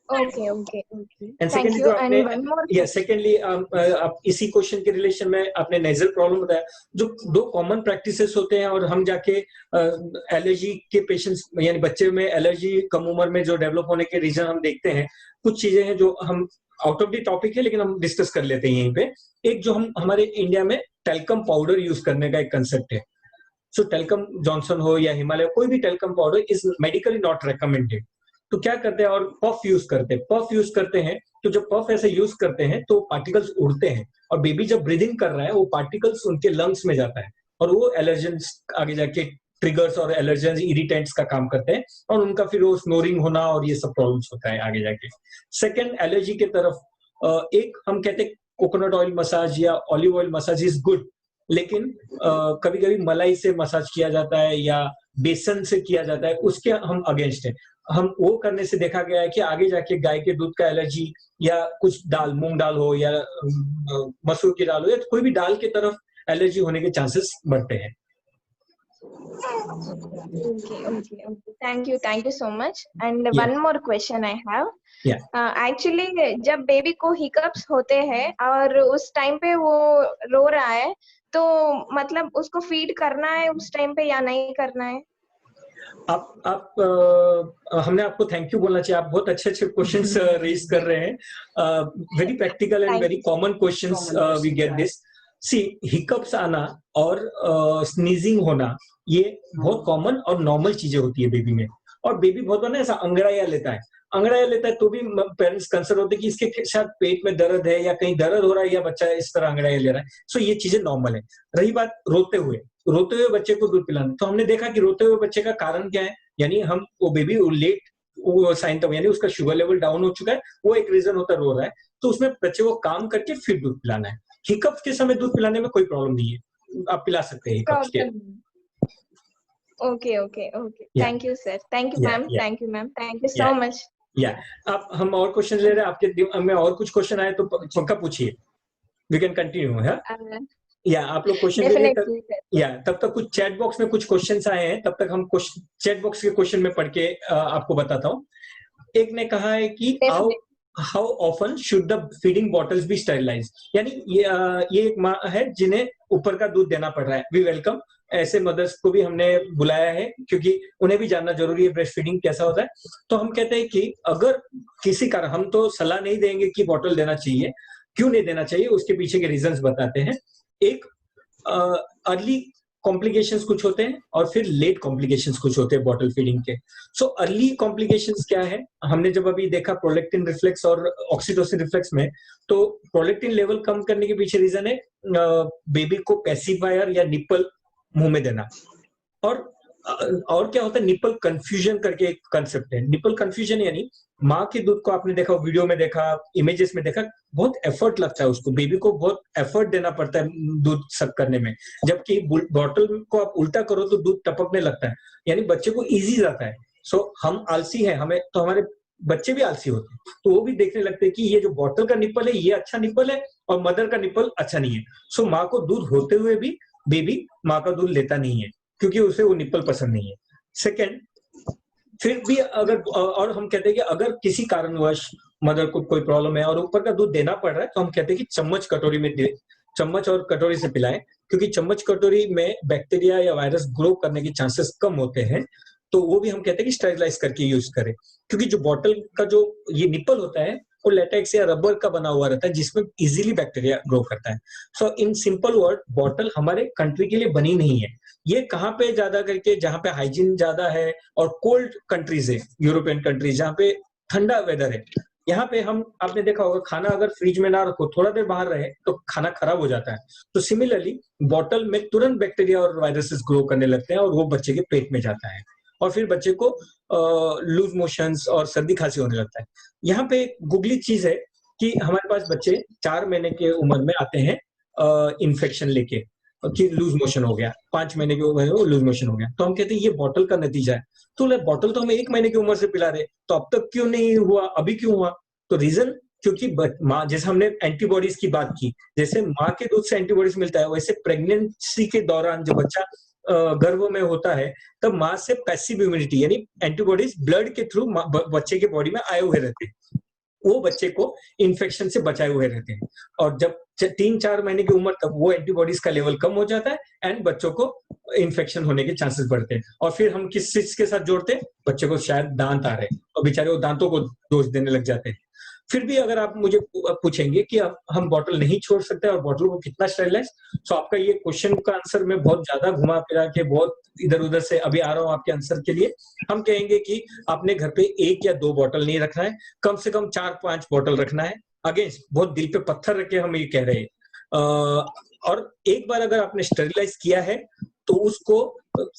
Speaker 9: Okay.
Speaker 3: And
Speaker 9: Thank
Speaker 3: secondly
Speaker 9: you.
Speaker 3: जो
Speaker 9: And one more
Speaker 3: आपने सेकेंडली आप इसी क्वेश्चन के रिलेशन में आपने नेजल प्रॉब्लम बताया, जो 2 कॉमन प्रैक्टिसेस होते हैं, और हम जाके एलर्जी के पेशेंट्स यानी बच्चे में एलर्जी कम उम्र में जो डेवलप होने के रीजन हम देखते हैं। कुछ चीजें हैं जो हम आउट ऑफ द टॉपिक है, लेकिन हम डिस्कस कर लेते हैं यहीं पे। एक जो हम हमारे इंडिया में टेल्कम पाउडर यूज करने का एक कंसेप्ट है। सो टेल्कम जॉनसन हो या हिमालय, कोई भी talcum powder is medically not recommended. तो क्या करते हैं, और पफ यूज करते हैं। तो जब पफ ऐसे यूज करते हैं तो पार्टिकल्स उड़ते हैं, और बेबी जब ब्रीदिंग कर रहा है वो पार्टिकल्स उनके लंग्स में जाता है, और वो एलर्जेंस आगे जाके ट्रिगर्स और एलर्जेंस इरिटेंट्स का काम करते हैं, और उनका फिर वो स्नोरिंग होना और ये सब प्रॉब्लम्स होता है आगे जाके। सेकेंड, एलर्जी के तरफ एक हम कहते हैं कोकोनट ऑयल मसाज या olive oil massage is good, लेकिन कभी कभी मलाई से मसाज किया जाता है या बेसन से किया जाता है, उसके हम अगेंस्ट है। हम वो करने से देखा गया है कि आगे जाके गाय के दूध का एलर्जी, या कुछ दाल, मूंग दाल हो या मसूर की दाल हो, या कोई भी दाल की तरफ एलर्जी होने के चांसेस बढ़ते हैं।
Speaker 9: Okay. Thank you so much. And
Speaker 3: Yeah.
Speaker 9: one more question I have.
Speaker 3: Yeah.
Speaker 9: Actually, जब बेबी को हिकअप्स होते हैं और उस टाइम पे वो रो रहा है, तो मतलब उसको फीड करना है उस टाइम पे या नहीं करना है?
Speaker 3: हमने आपको थैंक यू बोलना चाहिए। आप बहुत अच्छे क्वेश्चंस रेज कर रहे हैं, very practical and very common questions we get this. See, hiccups आना और स्नीजिंग होना ये बहुत कॉमन और नॉर्मल चीजें होती है बेबी में, और बेबी बहुत बार ना ऐसा अंगड़ाया लेता है तो भी पेरेंट्स कंसर्न होते हैं कि इसके शायद पेट में दर्द है या कहीं दर्द हो रहा है या बच्चा इस तरह अंगड़ाया ले रहा है। सो ये चीजें नॉर्मल है। रही बात रोते हुए, रोते हुए बच्चे को दूध पिलाना, तो हमने देखा कि रोते हुए बच्चे का कारण क्या है, यानी हम वो बेबी लेट वो साइन था, यानी उसका शुगर लेवल डाउन हो चुका है, वो एक रीजन होता है रो रहा है, तो उसमें बच्चे को काम करके फिर दूध पिलाना है। हिकअप्स के समय दूध पिलाने में कोई प्रॉब्लम नहीं है, आप पिला सकते हैं हिकअप्स के।
Speaker 9: Okay okay okay, thank you sir, thank you ma'am, thank you ma'am, thank you so much.
Speaker 3: आप हम और क्वेश्चन ले रहे हैं, आपके दिमाग में और कुछ क्वेश्चन आए तो पक्का पूछिए, वी कैन कंटिन्यू है। या आप लोग क्वेश्चन ले तब तक कुछ चैट बॉक्स में कुछ क्वेश्चंस आए हैं, तब तक हम चैट बॉक्स के क्वेश्चन में पढ़ के आपको बताता हूँ। एक ने कहा है कि how often should the feeding bottles be sterilised, यानी ये एक माँ है जिन्हें ऊपर का दूध देना पड़ रहा है। वी वेलकम ऐसे मदर्स को भी हमने बुलाया है, क्योंकि उन्हें भी जानना जरूरी है ब्रेस्ट फीडिंग कैसा होता है। तो हम कहते हैं कि अगर किसी कारण, हम तो सलाह नहीं देंगे कि बॉटल देना चाहिए, क्यों नहीं देना चाहिए उसके पीछे के रीजंस बताते हैं। एक अर्ली कॉम्प्लिकेशंस कुछ होते हैं और फिर लेट कॉम्प्लिकेशंस कुछ होते हैं बॉटल फीडिंग के। सो अर्ली कॉम्प्लिकेशंस क्या है, हमने जब अभी देखा प्रोलेक्टिन रिफ्लेक्स और ऑक्सीटोसिन रिफ्लेक्स में, तो प्रोलेक्टिन लेवल कम करने के पीछे रीजन है बेबी को पैसिफायर या निप्पल मुंह में देना। और क्या होता है, निप्पल कंफ्यूजन करके एक कंसेप्ट है। निप्पल कंफ्यूजन यानी माँ के दूध को आपने देखा, वीडियो में देखा, इमेजेस में देखा, बहुत एफर्ट लगता है उसको, बेबी को बहुत एफर्ट देना पड़ता है दूध सक करने में, जबकि बॉटल को आप उल्टा करो तो दूध टपकने लगता है, यानी बच्चे को इजी जाता है। सो हम आलसी हैं, हमें तो हमारे बच्चे भी आलसी होते हैं, तो वो भी देखने लगते हैं कि ये जो बॉटल का निप्पल है ये अच्छा निप्पल है और मदर का निप्पल अच्छा नहीं है। सो माँ को दूध होते हुए भी बेबी माँ का दूध लेता नहीं है, क्योंकि उसे वो निप्पल पसंद नहीं है। सेकेंड, फिर भी अगर, और हम कहते हैं कि अगर किसी कारणवश मदर को कोई प्रॉब्लम है और ऊपर का दूध देना पड़ रहा है, तो हम कहते हैं कि चम्मच कटोरी में दे, चम्मच और कटोरी से पिलाएं, क्योंकि चम्मच कटोरी में बैक्टीरिया या वायरस ग्रो करने के चांसेस कम होते हैं। तो वो भी हम कहते हैं कि स्टेरिलाइज करके यूज करें, क्योंकि जो बॉटल का जो ये निप्पल होता है वो लेटेक्स या रबर का बना हुआ रहता है, जिसमें इजीली बैक्टीरिया ग्रो करता है। सो इन सिंपल वर्ड, बॉटल हमारे कंट्री के लिए बनी नहीं है। ये कहाँ पे ज्यादा करके, जहाँ पे हाइजीन ज्यादा है और कोल्ड कंट्रीज है, यूरोपियन कंट्रीज जहाँ पे ठंडा वेदर है, यहाँ पे हम, आपने देखा होगा खाना अगर फ्रिज में ना रखो, थोड़ा देर बाहर रहे तो खाना खराब हो जाता है। तो सिमिलरली बॉटल में तुरंत बैक्टीरिया और वायरसेस ग्रो करने लगते हैं और वो बच्चे के पेट में जाता है और फिर बच्चे को लूज मोशंस और सर्दी खांसी होने लगता है। यहाँ पे गुगली चीज है कि हमारे पास बच्चे 4 महीने के उम्र में आते हैं इन्फेक्शन लेके कि लूज मोशन हो गया, 5 महीने की उम्र में लूज मोशन हो गया, तो हम कहते हैं ये बॉटल का नतीजा है। तो बॉटल तो हमें 1 महीने की उम्र से पिला रहे, तो अब तक क्यों नहीं हुआ, अभी क्यों हुआ? तो रीजन, क्योंकि माँ, जैसे हमने एंटीबॉडीज की बात की, जैसे माँ के दूध से एंटीबॉडीज मिलता है, वैसे प्रेगनेंसी के दौरान जो बच्चा गर्भ में होता है, तब माँ से पैसिव इम्यूनिटी यानी एंटीबॉडीज ब्लड के थ्रू बच्चे के बॉडी में आए हुए रहते हैं, वो बच्चे को इन्फेक्शन से बचाए हुए रहते हैं। और जब 3-4 महीने की उम्र तक वो एंटीबॉडीज का लेवल कम हो जाता है एंड बच्चों को इन्फेक्शन होने के चांसेस बढ़ते हैं। और फिर हम किस चीज के साथ जोड़ते हैं, बच्चे को शायद दांत आ रहे हैं और बेचारे वो दांतों को दोष देने लग जाते हैं। फिर भी अगर आप मुझे पूछेंगे कि हम बॉटल नहीं छोड़ सकते और बॉटल को कितना स्टेरिलाइज, तो आपका ये क्वेश्चन का आंसर मैं बहुत ज्यादा घुमा फिरा के बहुत इधर उधर से अभी आ रहा हूँ आपके आंसर के लिए। हम कहेंगे कि आपने घर पे 1 या 2 बॉटल नहीं रखना है, कम से कम 4-5 बॉटल रखना है। अगेंस्ट बहुत दिल पे पत्थर रख के हम ये कह रहे हैं। और एक बार अगर आपने स्टेरिलाइज किया है तो उसको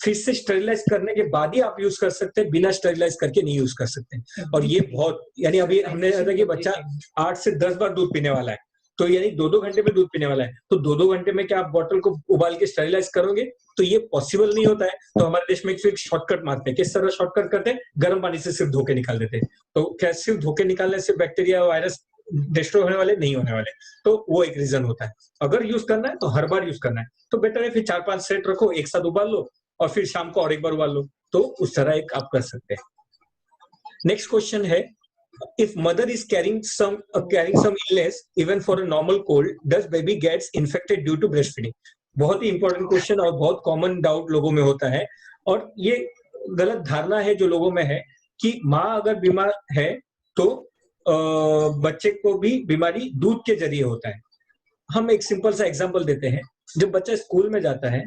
Speaker 3: फिर से स्टेरिलाइज करने के बाद ही आप यूज कर सकते हैं, बिना स्टेरिलाइज करके नहीं यूज कर सकते। और ये बहुत, यानी अभी हमने देखा कि बच्चा 8 से 10 बार दूध पीने वाला है, तो यानी 2-2 घंटे में दूध पीने वाला है, तो 2-2 घंटे में क्या आप बॉटल को उबाल के स्टेरिलाइज करोगे? तो ये पॉसिबल नहीं होता है। तो हमारे देश में फिर शॉर्टकट मारते हैं। किस तरह शॉर्टकट करते हैं? गर्म पानी से सिर्फ धोके निकाल देते हैं। तो क्या सिर्फ धोके निकालने से बैक्टीरिया वायरस डिस्ट्रॉय होने वाले नहीं होने वाले? तो वो एक रीजन होता है। अगर यूज करना है तो हर बार यूज करना है, तो बेटर है फिर 4-5 सेट रखो, एक साथ उबाल लो और फिर शाम को और एक बार उबाल लो, तो उस तरह एक आप कर सकते हैं। नेक्स्ट क्वेश्चन है, if mother is carrying some illness even for a normal cold, does baby gets infected due to breastfeeding? बहुत ही इंपॉर्टेंट क्वेश्चन और बहुत कॉमन डाउट लोगों में होता है, और ये गलत धारणा है जो लोगों में है कि माँ अगर बीमार है तो बच्चे को भी बीमारी दूध के जरिए होता है। हम एक सिंपल सा एग्जांपल देते हैं। जब बच्चा स्कूल में जाता है,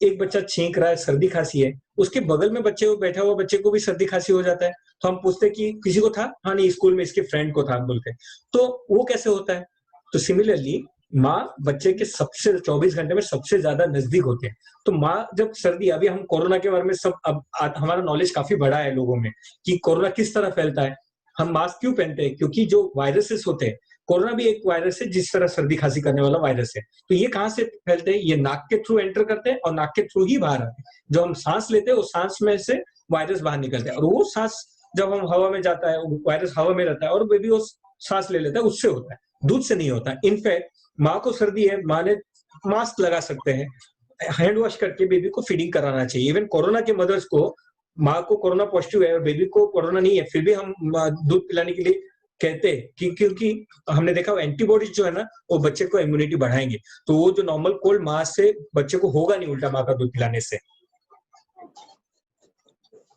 Speaker 3: एक बच्चा छींक रहा है, सर्दी खांसी है, उसके बगल में बच्चे को बैठा हुआ बच्चे को भी सर्दी खांसी हो जाता है, तो हम पूछते कि किसी को था? हाँ नहीं, स्कूल में इसके फ्रेंड को था बोलते, तो वो कैसे होता है? तो सिमिलरली माँ बच्चे के सबसे 24 घंटे में सबसे ज्यादा नजदीक होते हैं। तो माँ जब सर्दी, अभी हम कोरोना के बारे में सब अब हमारा नॉलेज काफी बड़ा है लोगों में कि कोरोना किस तरह फैलता है। हम मास्क क्यों पहनते हैं? क्योंकि जो वायरसेस होते हैं, कोरोना भी एक वायरस है जिस तरह सर्दी खांसी करने वाला वायरस है। तो ये कहाँ से फैलते हैं? ये नाक के थ्रू एंटर करते हैं और नाक के थ्रू ही बाहर आते हैं। जो हम सांस लेते हैं, उस सांस में से वायरस बाहर निकलते हैं, और वो सांस जब हम हवा में जाता है, वायरस हवा में रहता है और बेबी वो सांस ले लेता है, उससे होता है, दूध से नहीं होता। इनफैक्ट माँ को सर्दी है, माँ ने मास्क लगा सकते हैं, हैंड वॉश करके बेबी को फीडिंग कराना चाहिए। इवन कोरोना के मदर्स को, माँ को कोरोना पॉजिटिव है और बेबी को कोरोना नहीं है, फिर भी हम दूध पिलाने के लिए कहते हैं कि क्योंकि हमने देखा एंटीबॉडीज जो है ना, वो बच्चे को इम्यूनिटी बढ़ाएंगे। तो वो जो नॉर्मल कोल्ड माँ से बच्चे को होगा नहीं, उल्टा माँ का दूध पिलाने से।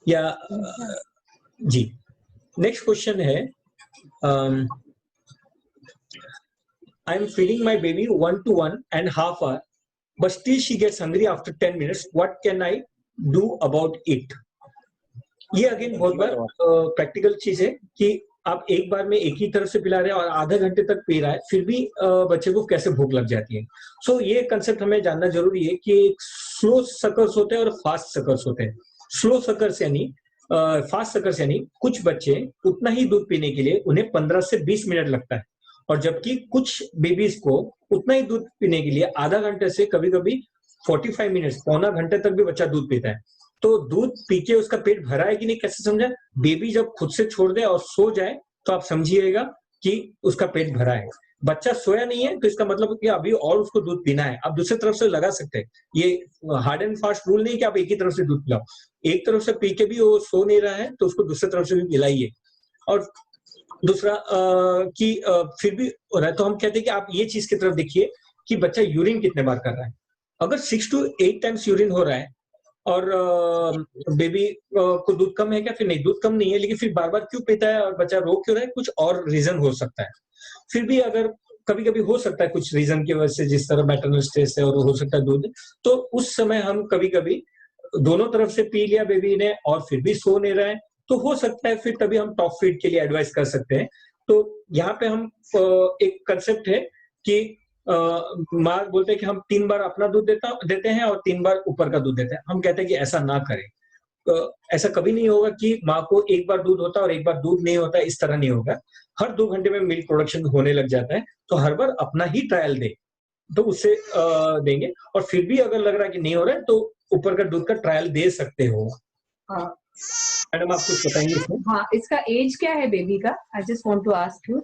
Speaker 3: या जी, नेक्स्ट क्वेश्चन है, I am feeding my baby 1 to 1.5 hour, but still she gets hungry after 10 minutes. What can I do about it? ये अगेन बहुत बार प्रैक्टिकल चीज है कि आप एक बार में एक ही तरफ से पिला रहे हैं और आधे घंटे तक पी रहा है, फिर भी बच्चे को कैसे भूख लग जाती है। सो ये कंसेप्ट हमें जानना जरूरी है कि स्लो सकर्स होते हैं और फास्ट सकर्स होते हैं। स्लो सकर्स यानी फास्ट सकर्स यानी कुछ बच्चे उतना ही दूध पीने के लिए उन्हें 15 से 20 मिनट लगता है, और जबकि कुछ बेबीज को उतना ही दूध पीने के लिए आधा घंटे से कभी कभी 45 मिनट्स, पौना घंटे तक भी बच्चा दूध पीता है। तो दूध पी के उसका पेट भरा है कि नहीं, कैसे समझा? बेबी जब खुद से छोड़ दे और सो जाए तो आप समझिएगा कि उसका पेट भरा है। बच्चा सोया नहीं है तो इसका मतलब कि अभी और उसको दूध पीना है। आप दूसरी तरफ से लगा सकते हैं, ये हार्ड एंड फास्ट रूल नहीं कि आप एक ही तरफ से दूध पिलाओ। एक तरफ से पी के भी वो सो नहीं रहा है तो उसको दूसरी तरफ से भी पिलाइए। और दूसरा कि फिर भी हो रहा है तो हम कहते हैं कि आप ये चीज की तरफ देखिए कि बच्चा यूरिन कितने बार कर रहा है। अगर 6 to 8 टाइम्स यूरिन हो रहा है और बेबी को दूध कम है क्या? फिर नहीं, दूध कम नहीं है, लेकिन फिर बार बार क्यों पीता है और बच्चा रो क्यों रहा है? कुछ और रीजन हो सकता है। फिर भी अगर कभी कभी हो सकता है कुछ रीजन की वजह से, जिस तरह मैटरनल स्ट्रेस है और हो सकता है दूध, तो उस समय हम कभी कभी दोनों तरफ से पी लिया बेबी ने और फिर भी सो नहीं रहा है, तो हो सकता है फिर तभी हम टॉप फीड के लिए एडवाइस कर सकते हैं। तो यहाँ पे हम एक कंसेप्ट है कि माँ बोलते हैं कि हम 3 बार अपना दूध देते हैं और 3 बार ऊपर का दूध देते हैं। हम कहते हैं कि ऐसा ना करें। ऐसा कभी नहीं होगा कि माँ को एक बार दूध होता है और एक बार दूध नहीं होता, इस तरह नहीं होगा। हर 2 घंटे में मिल्क प्रोडक्शन होने लग जाता है, तो हर बार अपना ही ट्रायल दे तो उससे देंगे। और फिर भी अगर लग रहा है कि नहीं हो रहा है तो ऊपर का दूध का ट्रायल दे सकते हो। मैडम आप कुछ बताएंगे इसमें?
Speaker 4: हाँ, इसका एज क्या है बेबी का? I just want to ask you.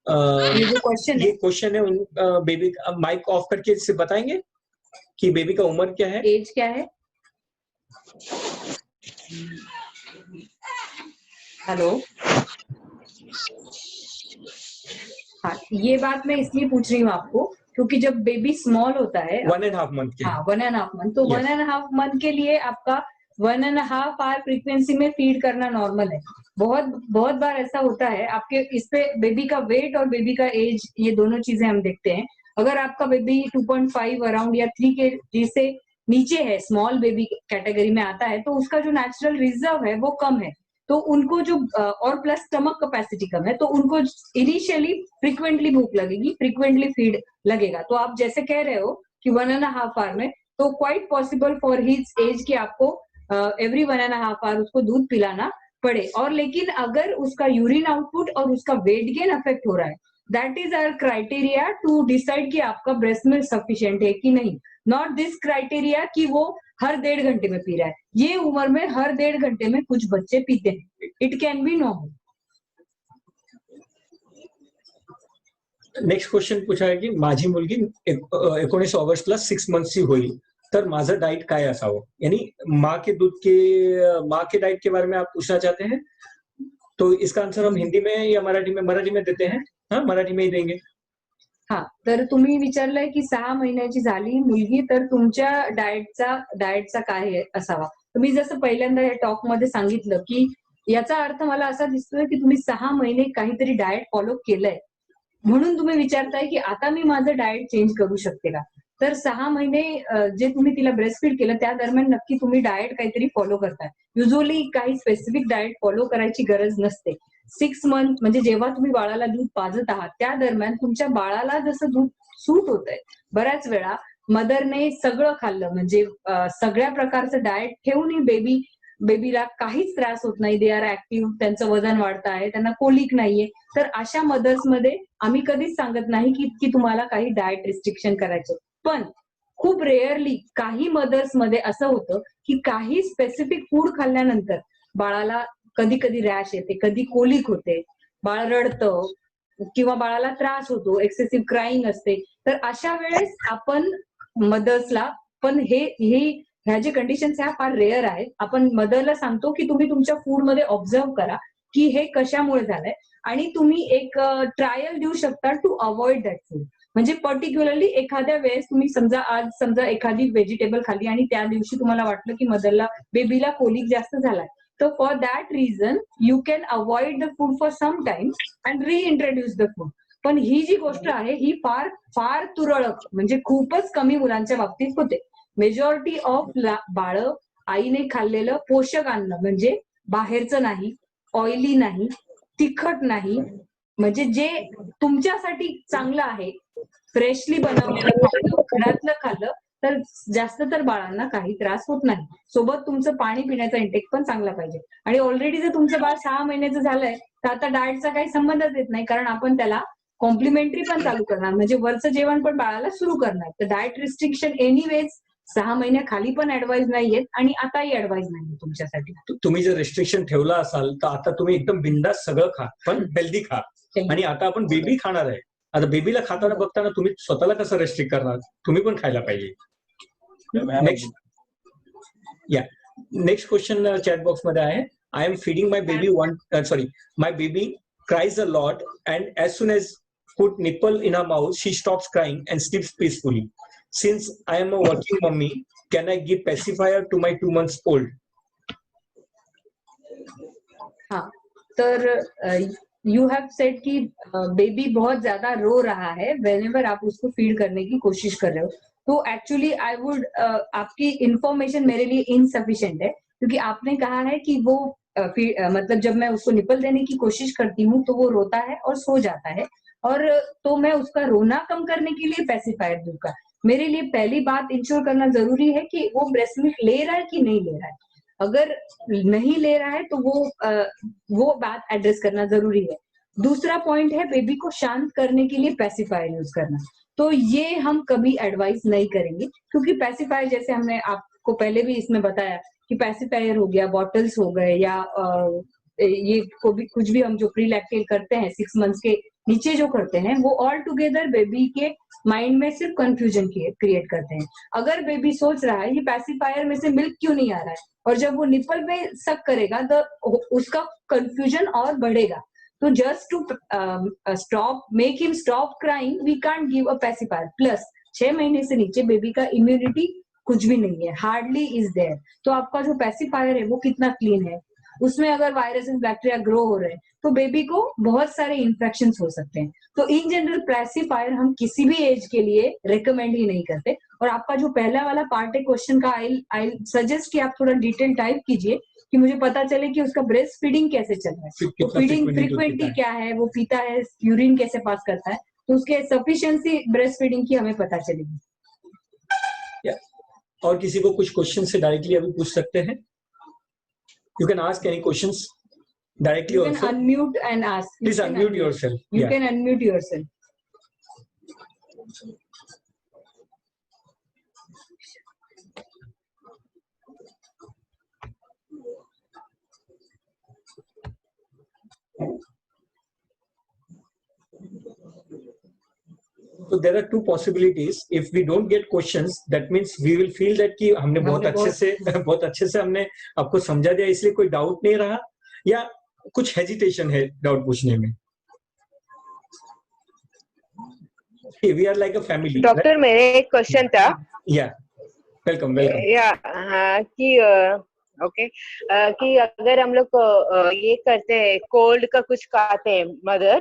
Speaker 4: ये जो
Speaker 3: क्वेश्चन है बेबी, माइक ऑफ करके इससे बताएंगे कि बेबी का उम्र क्या है,
Speaker 4: एज क्या है? हेलो, हाँ, ये बात मैं इसलिए पूछ रही हूँ आपको क्योंकि जब बेबी स्मॉल होता है
Speaker 3: 1.5 मंथ के,
Speaker 4: हाँ 1.5 मंथ, तो
Speaker 3: Yes.
Speaker 4: 1.5 मंथ के लिए आपका 1.5 आवर फ्रीक्वेंसी में फीड करना नॉर्मल है। बहुत बार ऐसा होता है, आपके इस पे बेबी का वेट और बेबी का एज, ये दोनों चीजें हम देखते हैं। अगर आपका बेबी 2.5 अराउंड या 3 kg से नीचे है, स्मॉल बेबी कैटेगरी में आता है, तो उसका जो नेचुरल रिजर्व है वो कम है, तो उनको जो और प्लस स्टमक कैपेसिटी कम है, तो उनको इनिशियली फ्रीक्वेंटली भूख लगेगी, फ्रीक्वेंटली फीड लगेगा। तो आप जैसे कह रहे हो कि 1.5 आवर में, तो quite possible for his age कि आपको एवरी 1.5 आवर उसको दूध पिलाना पड़े। और लेकिन अगर उसका यूरिन आउटपुट और उसका वेट गेन अफेक्ट हो रहा है, that is our criteria to decide कि आपका ब्रेस्ट मिल्क सफिशिएंट है कि नहीं। नॉट दिस क्राइटेरिया कि वो हर 1.5 घंटे में पी रहा है। ये उम्र में हर 1.5 घंटे में कुछ बच्चे पीते हैं, it can be normal.
Speaker 3: Next question पूछा आहे की माझी मुलगी 19 ऑगस्टला 6 मंथची होईल, तर माझं डाइट काय असावं? यानी माँ के डाइट के बारे में आप पूछना चाहते हैं, तो इसका आंसर हम हिंदी में या मराठी में देते हैं? हाँ, मराठी में ही देंगे।
Speaker 4: हा, तर तुम्ही विचारलंय की 6 महिन्याची झाली मुलगी, तर तुमच्या डाएटचा काय असावा? तुम्ही जसं पहिल्यांदा या टॉक मध्ये सांगितलं की याचा अर्थ मला असा दिसतोय की तुम्ही 6 महिने काहीतरी डाएट फॉलो केलंय, म्हणून तुम्ही विचारताय की आता मी माझं डाएट चेंज करू शकते का? तर 6 महिने जे तुम्ही तिला ब्रेस्टफीड केलं त्या दरम्यान नक्की तुम्ही डाएट काहीतरी फॉलो करताय। युजली काही स्पेसिफिक डाएट फॉलो करायची गरज नसते। 6 मंथ म्हणजे जेव्हा तुम्ही बाळाला दूध पाजत आहात त्या दरम्यान तुमच्या बाळाला जसं दूध सूट होतंय. बऱ्याच वेळा मदरने सगळं खाल्लं म्हणजे सगळ्या प्रकारचं डाएट ठेवूनही बेबीला काहीच त्रास होत नाही, दे आर ऍक्टिव्ह, त्यांचं वजन वाढत आहे, त्यांना कोलिक नाहीये, तर अशा मदर्समध्ये आम्ही कधीच सांगत नाही की तुम्हाला काही डाएट रिस्ट्रिक्शन करायचे. पण खूप रेअरली काही मदर्समध्ये असं होतं की काही स्पेसिफिक फूड खाल्ल्यानंतर बाळाला कधी कधी रॅश येते, कधी कोलिक होते, बाळ रडतं किंवा बाळाला त्रास होतो, एक्सेसिव्ह क्राईंग असते. तर अशा वेळेस आपण मदर्सला पण ह्या जे कंडिशन्स ह्या फार रेअर आहेत, आपण मदरला सांगतो की तुम्ही तुमच्या फूडमध्ये ऑब्झर्व करा की हे कशामुळे झालंय आणि तुम्ही एक ट्रायल देऊ शकता टू अवॉइड दॅट फूड. म्हणजे पर्टिक्युलरली एखाद्या वेळेस तुम्ही समजा एखादी व्हेजिटेबल खाल्ली आणि त्या दिवशी तुम्हाला वाटलं की बेबीला कोलिक जास्त झालाय, तर for that reason you can avoid the food for some time and reintroduce the food. पण ही जी गोष्ट आहे ही फार फार तुरळक म्हणजे खूपच कमी मुलांच्या बाबतीत होते. मेजॉरिटी ऑफ बाळं आईने खाल्लेलं पोषक अन्न म्हणजे बाहेरचं नाही, ऑइली नाही, तिखट नाही, म्हणजे जे तुमच्यासाठी चांगलं आहे, फ्रेशली बनवलेलं खाल्लं, घरातलं खाल्लं तर जास्त तर बाळांना काही त्रास होत नाही. सोबत तुमचं पाणी पिण्याचा इंटेक पण चांगला पाहिजे. आणि ऑलरेडी जर तुमचं बाळ 6 महिन्याचं झालंय तर आता डाएटचा काही संबंधच येत नाही, कारण आपण त्याला कॉम्प्लिमेंटरी पण चालू करणार, म्हणजे वरचं जेवण पण बाळाला सुरू करणार. तर डाएट रिस्ट्रिक्शन एनिवेज 6 महिन्याखाली पण ऍडवाइज नाहीयेत आणि आताही ऍडवाइज नाहीये तुमच्यासाठी.
Speaker 3: तुम्ही जर रिस्ट्रिक्शन ठेवला असाल तर आता तुम्ही एकदम बिंदास सगळं खा, पण हेल्दी खा. आणि आता आपण बेबी खाणार आहे, आता बेबीला खाताना बघताना तुम्ही स्वतःला कसं रेस्ट्रिक्ट करणार, तुम्ही पण खायला पाहिजे. नेक्स्ट क्वेश्चन चॅट बॉक्स मध्ये आहे. I am feeding my baby my baby cries a lot and as soon as put nipple in her mouth she stops crying and sleeps peacefully. Since I am a working mommy, can I give pacifier to my 2 months old?
Speaker 4: हाँ, तर you have said कि baby बहुत ज्यादा रो रहा है whenever आप उसको feed करने की कोशिश कर रहे हो, तो एक्चुअली आई वुड आपकी इंफॉर्मेशन मेरे लिए इनसफिशिएंट है, क्योंकि आपने कहा है कि वो मतलब जब मैं उसको निपल देने की कोशिश करती हूँ तो वो रोता है और सो जाता है, और तो मैं उसका रोना कम करने के लिए पैसिफायर दूंगा. मेरे लिए पहली बात इंश्योर करना जरूरी है कि वो ब्रेस्ट मिल्क ले रहा है कि नहीं ले रहा है. अगर नहीं ले रहा है तो वो बात एड्रेस करना जरूरी है. दूसरा पॉइंट है बेबी को शांत करने के लिए पैसिफायर यूज करना. तो ये हम कभी एडवाइस नहीं करेंगे, क्योंकि पैसिफायर जैसे हमने आपको पहले भी इसमें बताया कि पैसिफायर हो गया, बॉटल्स हो गए, या ये कुछ भी हम जो प्री लैक्टेल करते हैं 6 मंथ्स के नीचे जो करते हैं, वो ऑल टुगेदर बेबी के माइंड में सिर्फ कंफ्यूजन क्रिएट करते हैं. अगर बेबी सोच रहा है ये पैसिफायर में से मिल्क क्यों नहीं आ रहा है, और जब वो निपल पे सक करेगा तो उसका कंफ्यूजन और बढ़ेगा. तो just to make him stop crying we can't give a pacifier. Plus 6 महीने से नीचे बेबी का इम्यूनिटी कुछ भी नहीं है, हार्डली इज देयर. तो आपका जो पैसिफायर है वो कितना क्लीन है, उसमें अगर वायरसेस बैक्टीरिया ग्रो हो रहे हैं तो बेबी को बहुत सारे इन्फेक्शंस हो सकते हैं. तो इन जनरल पैसिफायर हम किसी भी एज के लिए रेकमेंड ही नहीं करते. और आपका जो पहला वाला पार्ट है क्वेश्चन का, आई सजेस्ट कि आप थोड़ा डिटेल टाइप कीजिए कि मुझे पता चले कि उसका ब्रेस्ट फीडिंग कैसे चल रहा है, तो फीडिंग फ्रीक्वेंटली क्या है, वो पीता है, यूरिन कैसे पास करता है, तो उसके सफिशिएंसी ब्रेस्ट फीडिंग की हमें पता चलेगी.
Speaker 3: और किसी को कुछ क्वेश्चन से डायरेक्टली अभी पूछ सकते हैं. You can ask any questions directly also.
Speaker 4: You can unmute and ask.
Speaker 3: Please unmute yourself.
Speaker 4: You can unmute yourself.
Speaker 3: So there are two possibilities. If we don't get questions, that means we will feel that कि हमने बहुत अच्छे से हमने आपको समझा दिया, इसलिए कोई डाउट नहीं रहा, या कुछ हेजिटेशन है डाउट पूछने में. We are like a family.
Speaker 10: Doctor, मेरे एक क्वेश्चन था.
Speaker 3: वेलकम.
Speaker 10: कि ओके, कि अगर हम लोग ये करते हैं, कोल्ड का कुछ खाते हैं मदर,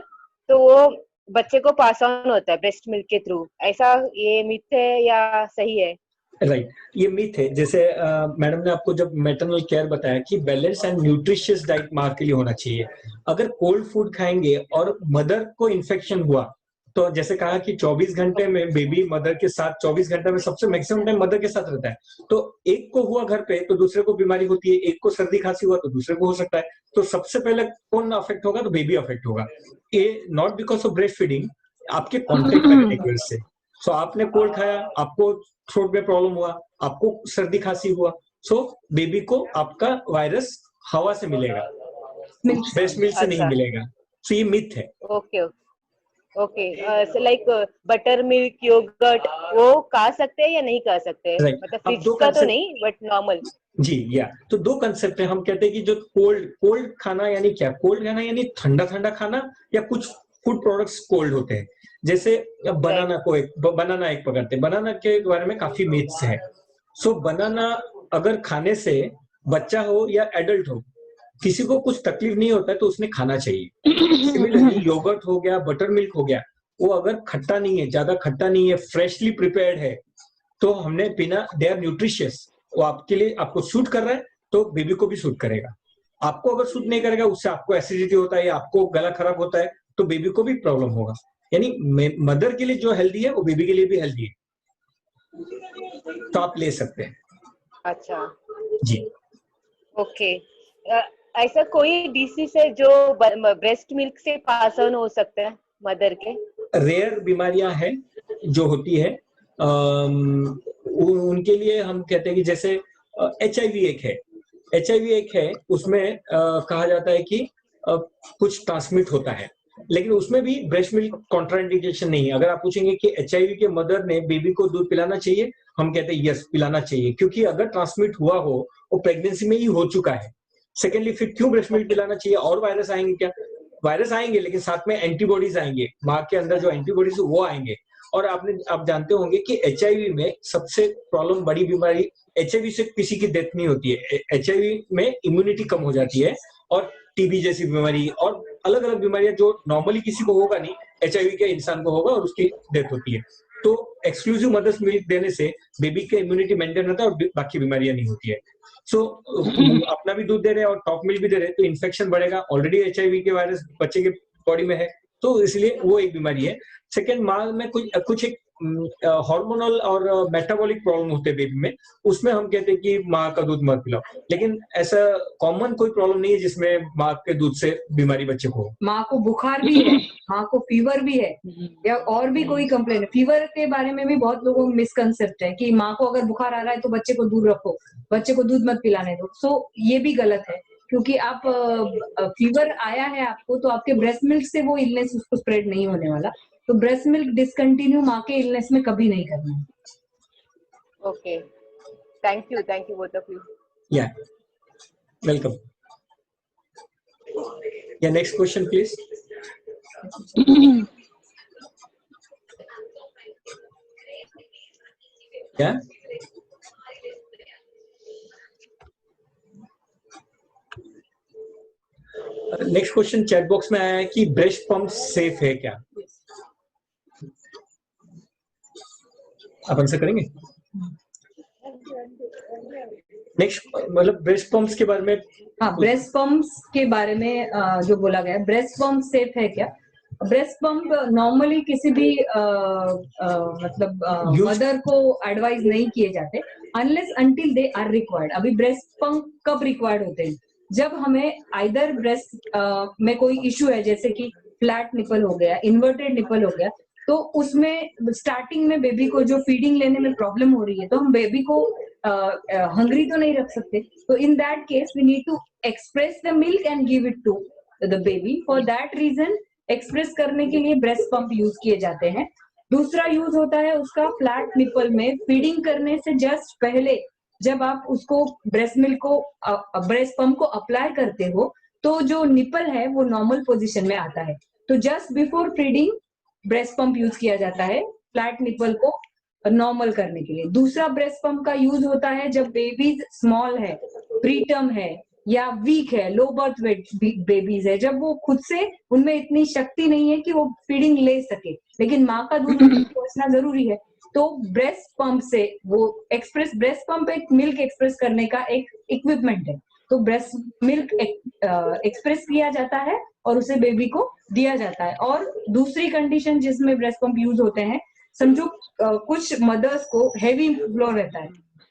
Speaker 10: तो वो बच्चे को पास ऑन होता है ब्रेस्ट मिल्क के थ्रू, ऐसा ये मिथ है या सही है?
Speaker 3: राइट, ये मिथ है. जैसे मैडम ने आपको जब मैटरनल केयर बताया कि बैलेंस एंड न्यूट्रिशियस डाइट माँ के लिए होना चाहिए. अगर कोल्ड फूड खाएंगे और मदर को इन्फेक्शन हुआ तो जैसे कहा कि 24 घंटे में बेबी मदर के साथ 24 घंटे में सबसे मैक्सिमम टाइम मदर के साथ रहता है। तो एक को हुआ घर पे तो दूसरे को बीमारी होती है, एक को सर्दी खांसी हुआ तो दूसरे को हो सकता है। तो सबसे पहले कौन अफेक्ट होगा? तो बेबी अफेक्ट होगा। ये not because of breast feeding, आपके कॉन्टेक्ट में रहने की वजह से। सो आपने कोल्ड खाया, आपको थ्रोट में प्रॉब्लम हुआ, आपको सर्दी खांसी हुआ, सो बेबी को आपका वायरस हवा से मिलेगा, ब्रेस्ट मिल्क से नहीं मिलेगा। सो ये मिथ है।
Speaker 10: Okay okay, so like buttermilk, yoghurt वो खा सकते हैं या नहीं खा सकते हैं? मतलब फिश का तो नहीं, बट नॉर्मल।
Speaker 3: जी या तो दो कंसेप्ट है। हम कहते हैं कि जो कोल्ड खाना यानी क्या? कोल्ड खाना यानी ठंडा ठंडा खाना, या कुछ फूड प्रोडक्ट्स कोल्ड होते हैं। जैसे बनाना एक पकड़ते हैं, बनाना के बारे में काफी मिथ्स है। सो बनाना अगर खाने से बच्चा हो या एडल्ट हो, किसी को कुछ तकलीफ नहीं होता है तो उसने खाना चाहिए। सिमिलरली योगर्ट हो गया, बटर मिल्क हो गया, वो अगर खट्टा नहीं है, ज्यादा खट्टा नहीं है, फ्रेशली प्रिपेयर्ड है, तो हमने पीना, दे आर न्यूट्रिशियस, वो आपके लिए, आपको सूट कर रहा है तो बेबी को भी सूट करेगा। आपको अगर सूट नहीं करेगा, उससे आपको एसिडिटी होता है या आपको गला खराब होता है तो बेबी को भी प्रॉब्लम होगा। यानी मदर के लिए जो हेल्दी है वो बेबी के लिए भी हेल्दी है, तो आप ले सकते हैं।
Speaker 10: अच्छा
Speaker 3: जी
Speaker 10: ओके। ऐसा कोई डिसीज है जो ब्रेस्ट मिल्क से पास ऑन हो सकता है मदर के?
Speaker 3: रेयर बीमारियां हैं जो होती है, उनके लिए हम कहते हैं कि जैसे HIV एक है, उसमें कहा जाता है कि कुछ ट्रांसमिट होता है, लेकिन उसमें भी ब्रेस्ट मिल्क कॉन्ट्राइंडिकेशन नहीं है। अगर आप पूछेंगे कि HIV के मदर ने बेबी को दूध पिलाना चाहिए, हम कहते हैं यस, पिलाना चाहिए, क्योंकि अगर ट्रांसमिट हुआ हो, वो प्रेगनेंसी में ही हो चुका है। सेकेंडली, फिर क्यों ब्रेस्ट मिल्क पिलाना चाहिए? और वायरस आएंगे क्या? वायरस आएंगे, लेकिन साथ में एंटीबॉडीज आएंगे, माँ के अंदर जो एंटीबॉडीज वो आएंगे। और आप जानते होंगे कि HIV में सबसे प्रॉब्लम, बड़ी बीमारी, HIV से किसी की डेथ नहीं होती है, HIV में इम्यूनिटी कम हो जाती है, और TB जैसी बीमारी और अलग अलग बीमारियां जो नॉर्मली किसी को होगा नहीं, HIV के इंसान को होगा और उसकी डेथ होती है। तो एक्सक्लूसिव मदर्स मिल्क देने से बेबी का इम्यूनिटी मेंटेन रहता है और बाकी बीमारियां नहीं होती है। सो अपना भी दूध दे रहे हैं और टॉप मिल्क भी दे रहे हैं, तो इन्फेक्शन बढ़ेगा। ऑलरेडी HIV के वायरस बच्चे के बॉडी में है, तो इसलिए वो एक बीमारी है। सेकेंड, माँ में कुछ एक हार्मोनल और मेटाबॉलिक प्रॉब्लम होते हैं बेबी में, उसमें हम कहते हैं कि माँ का दूध मत पिलाओ, लेकिन ऐसा कॉमन कोई प्रॉब्लम नहीं है जिसमें माँ के दूध से बीमारी बच्चे को हो।
Speaker 4: माँ को बुखार भी है, माँ को फीवर भी है, या और भी कोई कंप्लेन है। फीवर के बारे में भी बहुत लोगों को मिसकंसेप्ट है कि माँ को अगर बुखार आ रहा है तो बच्चे को दूर रखो, बच्चे को दूध मत पिलाने दो। सो ये भी गलत है, क्योंकि आप फीवर आया है आपको, तो आपके ब्रेस्ट मिल्क से वो इलनेस उसको स्प्रेड नहीं होने वाला। तो ब्रेस्ट मिल्क डिसकंटिन्यू माँ के इलनेस में कभी नहीं करना है।
Speaker 10: Okay, thank you both of you.
Speaker 3: या वेलकम। या नेक्स्ट क्वेश्चन प्लीज। क्या नेक्स्ट क्वेश्चन चैट बॉक्स में आया है कि ब्रेस्ट पंप सेफ है क्या? आप आंसर करेंगे? नेक्स्ट, मतलब ब्रेस्ट पंप्स के बारे में।
Speaker 4: हाँ, ब्रेस्ट पंप्स के बारे में जो बोला गया, ब्रेस्ट पंप सेफ है क्या? ब्रेस्ट पंप नॉर्मली किसी भी मतलब मदर को एडवाइज नहीं किए जाते unless until they are required. अभी ब्रेस्ट पंप कब रिक्वायर्ड होते हैं? जब हमें आइदर ब्रेस्ट में कोई इश्यू है, जैसे कि फ्लैट निपल हो गया, इन्वर्टेड निपल हो गया, तो उसमें स्टार्टिंग में बेबी को जो फीडिंग लेने में प्रॉब्लम हो रही है, तो हम बेबी को हंग्री तो नहीं रख सकते। तो in that case we need to express the milk and give it to the baby. For that reason express करने के लिए ब्रेस्ट पंप यूज किए जाते हैं। दूसरा यूज होता है उसका फ्लैट निपल में फीडिंग करने से जस्ट पहले, जब आप उसको ब्रेस्ट मिल्क को ब्रेस्ट पंप को अप्लाई करते हो, तो जो निपल है वो नॉर्मल पोजीशन में आता है। तो just before feeding breast pump use किया जाता है फ्लैट निपल को नॉर्मल करने के लिए। दूसरा ब्रेस्ट पंप का यूज होता है जब बेबीज स्मॉल है, प्रीटर्म है या वीक है, लो बर्थ वेट बेबीज है, जब वो खुद से, उनमें इतनी शक्ति नहीं है कि वो फीडिंग ले सके, लेकिन माँ का दूध पहुंचना जरूरी है। तो ब्रेस्ट पंप से वो एक्सप्रेस, ब्रेस्ट पंप एक मिल्क एक्सप्रेस करने का एक इक्विपमेंट है। तो ब्रेस्ट मिल्क एक्सप्रेस किया जाता है और उसे बेबी को दिया जाता है। और दूसरी कंडीशन जिसमें ब्रेस्ट पंप यूज होते हैं, समझो कुछ मदर्स को हेवी फ्लो रहता है,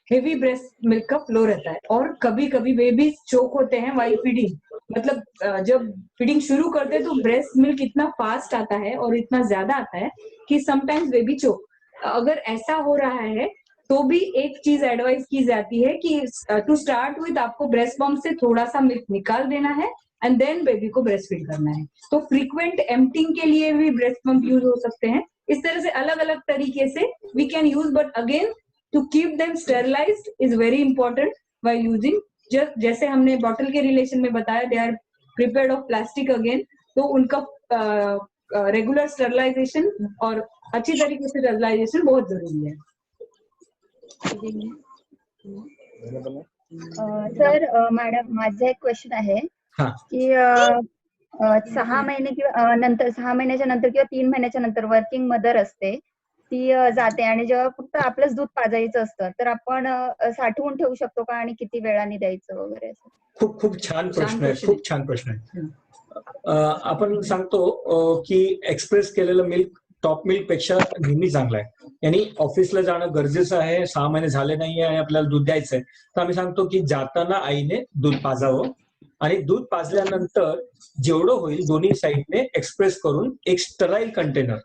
Speaker 4: हेवी ब्रेस्ट मिल्क का फ्लो रहता है, और कभी कभी बेबीज चोक होते हैं वाइल फीडिंग, मतलब जब फीडिंग शुरू करते हैं तो ब्रेस्ट मिल्क इतना फास्ट आता है और इतना ज्यादा आता है कि समटाइम्स बेबी चोक। अगर ऐसा हो रहा है तो भी एक चीज एडवाइस की जाती है कि टू स्टार्ट विद आपको ब्रेस्ट पंप से थोड़ा सा मिल्क निकाल देना है एंड देन बेबी को ब्रेस्ट फीड करना है। तो फ्रीक्वेंट एम्प्टिंग के लिए भी ब्रेस्ट पंप यूज हो सकते हैं। इस तरह से अलग अलग तरीके से we can use, but again to keep them sterilised is very important while using. जैसे हमने बॉटल के रिलेशन में बताया, they are prepared of plastic again, तो उनका रेगुलर स्टेरिलाइजेशन और अच्छी तरीके से स्टेरिलाइजेशन बहुत जरूरी है।
Speaker 11: सर मॅडम, माझा एक क्वेश्चन आहे की 6 महिने किंवा नंतर 6 महिन्याच्या नंतर किंवा 3 महिन्याच्या नंतर वर्किंग मदर असते, ती जाते आणि जेव्हा फक्त आपलंच दूध पाजायचं असतं, तर आपण साठवून ठेवू शकतो का आणि किती वेळाने द्यायचं वगैरे असं?
Speaker 3: खूप छान प्रश्न आहे, खूप छान प्रश्न आहे. आपण सांगतो की एक्सप्रेस केलेलं मिल्क टॉप मिल्क पेक्षा नेहमी चांगलं आहे. यांनी ऑफिसला जाणं गरजेचं आहे, 6 महिने झाले नाहीये आणि आपल्याला दूध द्यायचंय, तर आम्ही सांगतो की जाताना आईने दूध पाजावं आणि दूध पाजल्यानंतर जेवढं होईल दोन्ही साईडने एक्सप्रेस करून एक स्टराईल कंटेनर,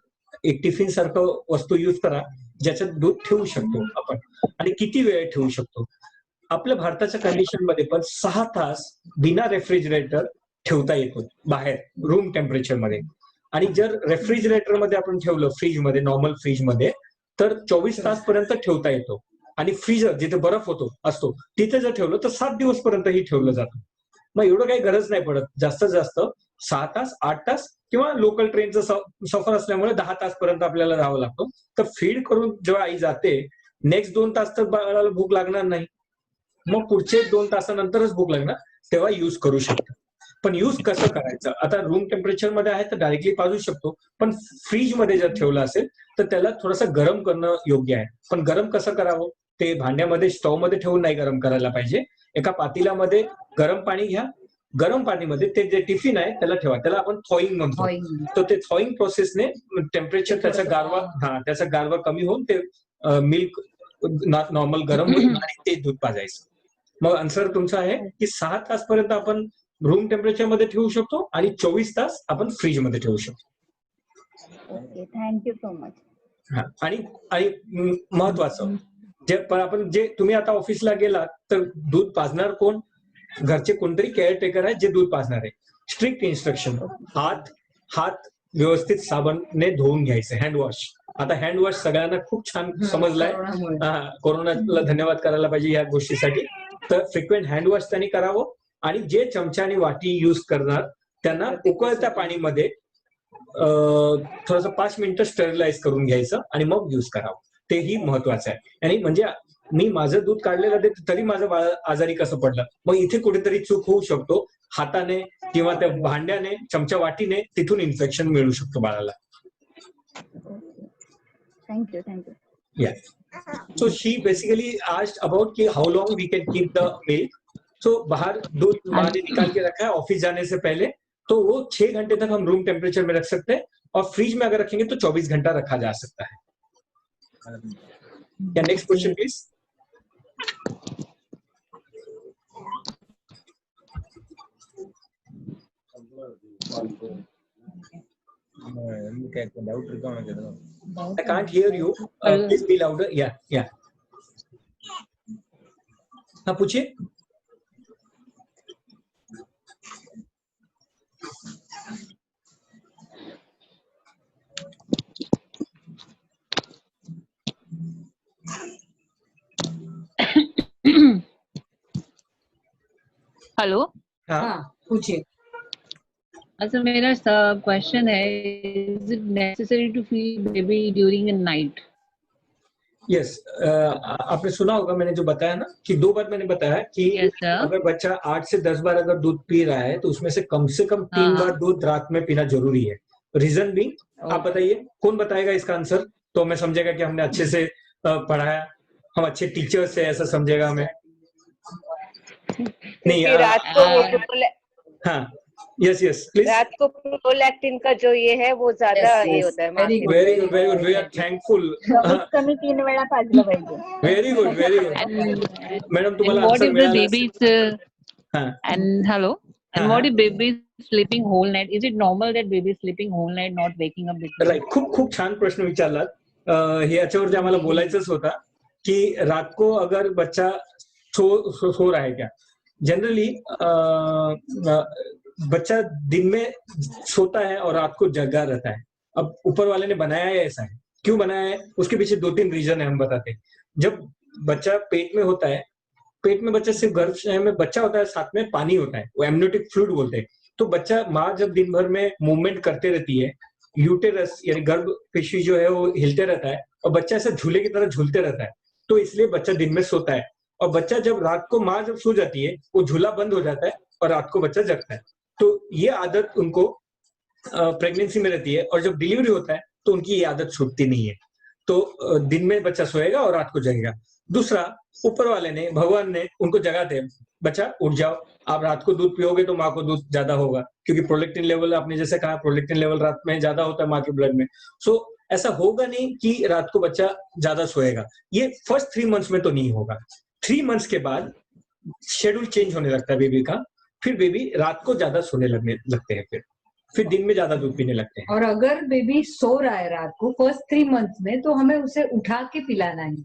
Speaker 3: एक टिफिन सारखं वस्तू यूज करा ज्याच्यात दूध ठेवू शकतो आपण. आणि किती वेळ ठेवू शकतो? आपल्या भारताच्या कंडिशन मध्ये पण 6 तास बिना रेफ्रिजरेटर ठेवता येतो बाहेर रूम टेम्परेचर मध्ये. आणि जर रेफ्रिजरेटर मध्ये आपण ठेवलं, फ्रीज मध्ये, नॉर्मल फ्रीज मध्ये, तर 24 तास पर्यंत ठेवता येतो. आणि फ्रीजर जिथे बर्फ असतो तिथे जर ठेवलं तर 7 दिवस पर्यंतही ठेवलं जातं. मग एवढं काही गरज नाही पडत. जास्तीत जास्त 6 तास, 8 तास किंवा लोकल ट्रेनचं सफर असल्यामुळे 10 तास पर्यंत आपल्याला राहावं लागतं. तर फीड करून जेव्हा आई जाते, नेक्स्ट 2 तास तर बाळाला भूक लागणार नाही, मग पुढचे 2 तासानंतरच भूक लागणार, तेव्हा युज करू शकतो. पण युज कसं करायचं? आता रूम टेम्परेचर मध्ये आहे तर डायरेक्टली पाजू शकतो, पण फ्रीज मध्ये जर ठेवलं असेल तर त्याला थोडंसं गरम करणं योग्य आहे. पण गरम कसं करावं? ते भांड्यामध्ये, स्टोव मध्ये ठेवून नाही गरम करायला पाहिजे. एका पातेल्यामध्ये गरम पाणी घ्या, गरम पाणीमध्ये ते जे टिफिन आहे त्याला ठेवा, त्याला आपण थॉईंग म्हणतो. तर ते थॉईंग प्रोसेसने टेम्परेचर त्याचा गारवा कमी होऊन ते मिल्क नॉर्मल गरम होईल आणि ते दूध पाजायचं. मग आन्सर तुमचा आहे की 6 तास पर्यंत आपण रूम टेम्परेचर मध्ये ठेवू शकतो आणि 24 तास आपण फ्रीज मध्ये ठेवू शकतो.
Speaker 11: Okay, thank you so much.
Speaker 3: आणि महत्वाचं जे तुम्ही आता ऑफिसला गेलात तर दूध पाजणार कोण? घरचे कोणतरी केअरटेकर आहे जे दूध पाजणार आहे. स्ट्रिक्ट इन्स्ट्रक्शन, हात व्यवस्थित साबणने धुवून घ्यायचे, हँडवॉश. आता हँडवॉश सगळ्यांना खूप छान समजलाय, कोरोनाला धन्यवाद करायला पाहिजे या गोष्टीसाठी. तर फ्रिक्वेंट हँडवॉश त्यांनी करावं आणि जे चमचा आणि वाटी यूज करणार त्यांना उकळत्या पाणीमध्ये थोडंसं 5 मिनिटं स्टेरिलाइज करून घ्यायचं आणि मग यूज करावं. तेही महत्वाचं आहे. आणि म्हणजे मी माझं दूध काढलेलं देत तरी माझं बाळ आजारी कसं पडलं? मग इथे कुठेतरी चूक होऊ शकतो. हाताने किंवा त्या भांड्याने, चमचा वाटीने तिथून इन्फेक्शन मिळू शकतो बाळाला.
Speaker 11: Thank you.
Speaker 3: Yeah. So she basically asked about कि how long we can keep the milk. So बाहर दूध माँ ने निकाल के रखा है ऑफिस जाने से पहले, तो वो 6 घंटे तक हम रूम टेम्परेचर में रख सकते हैं, और फ्रिज में अगर रखेंगे तो 24 घंटा रखा जा सकता है. Next question please. I can't hear you. Please be louder. Yeah. हाँ पूछिए.
Speaker 12: हेलो.
Speaker 4: हाँ पूछिए.
Speaker 12: अच्छा, मेरा क्वेश्चन है, is it necessary to feed baby during the night?
Speaker 3: Yes, आपने सुना होगा मैंने जो बताया ना कि 2 बार मैंने बताया कि अगर बच्चा 8 से 10 बार अगर दूध पी रहा है तो उसमें से कम 3 बार दूध रात में पीना जरूरी है. रीजन भी आप बताइए, कौन बताएगा इसका आंसर? तो मैं समझेगा कि हमने अच्छे से पढ़ाया, हम अच्छे टीचर्स है, ऐसा समझेगा हमें. नहीं,
Speaker 10: रात को
Speaker 3: हाँ, यस यस प्लीज।
Speaker 10: रात को प्रोलैक्टिन का जो ये है वो ज्यादा ये होता है।
Speaker 3: Very good we are thankful.
Speaker 11: कमी 3 वेळा पाजलं पाहिजे।
Speaker 3: वेरी गुड मैडम तुम्हाला आन्सर मिळाला असेल।
Speaker 12: And hello. And what if baby is sleeping whole night? Is it normal that baby is sleeping whole night, not waking up between?
Speaker 3: Right, खूप छान प्रश्न विचारलात। हे याच्यावर जे आम्हाला बोलायचंच होता कि रात को अगर बच्चा सो रहा है क्या। जनरली बच्चा दिन में सोता है और रात को जगा रहता है। अब ऊपर वाले ने बनाया है ऐसा है, क्यों बनाया है उसके पीछे 2-3 रीजन है, हम बताते हैं। जब बच्चा पेट में होता है, पेट में बच्चा सिर्फ गर्भ में बच्चा होता है, साथ में पानी होता है, वो एमनियोटिक फ्लूइड बोलते हैं। तो बच्चा माँ जब दिन भर में मूवमेंट करते रहती है, यूटेरस यानी गर्भ पेशी जो है वो हिलते रहता है और बच्चा ऐसा झूले की तरह झूलते रहता है, तो इसलिए बच्चा दिन में सोता है। और बच्चा जब रात को माँ जब सो जाती है वो झूला बंद हो जाता है और रात को बच्चा जगता है। तो ये आदत उनको प्रेगनेंसी में रहती है और जब डिलीवरी होता है तो उनकी ये आदत छूटती नहीं है। तो दिन में बच्चा सोएगा और रात को जगेगा। दूसरा, ऊपर वाले ने, भगवान ने उनको जगाते हैं, बच्चा उठ जाओ, आप रात को दूध पियोगे तो माँ को दूध ज्यादा होगा, क्योंकि प्रोलैक्टिन लेवल, आपने जैसे कहा प्रोलैक्टिन लेवल रात में ज्यादा होता है माँ के ब्लड में। सो ऐसा होगा नहीं कि रात को बच्चा ज्यादा सोएगा। ये फर्स्ट 3 मंथ्स में तो नहीं होगा। 3 मंथ्स के बाद शेड्यूल चेंज होने लगता है बेबी का, फिर बेबी रात को ज्यादा सोने लगते हैं, फिर दिन में ज्यादा दूध पीने लगते हैं।
Speaker 4: और अगर बेबी सो रहा है रात को फर्स्ट 3 मंथ्स में, तो हमें उसे उठा के पिलाना है,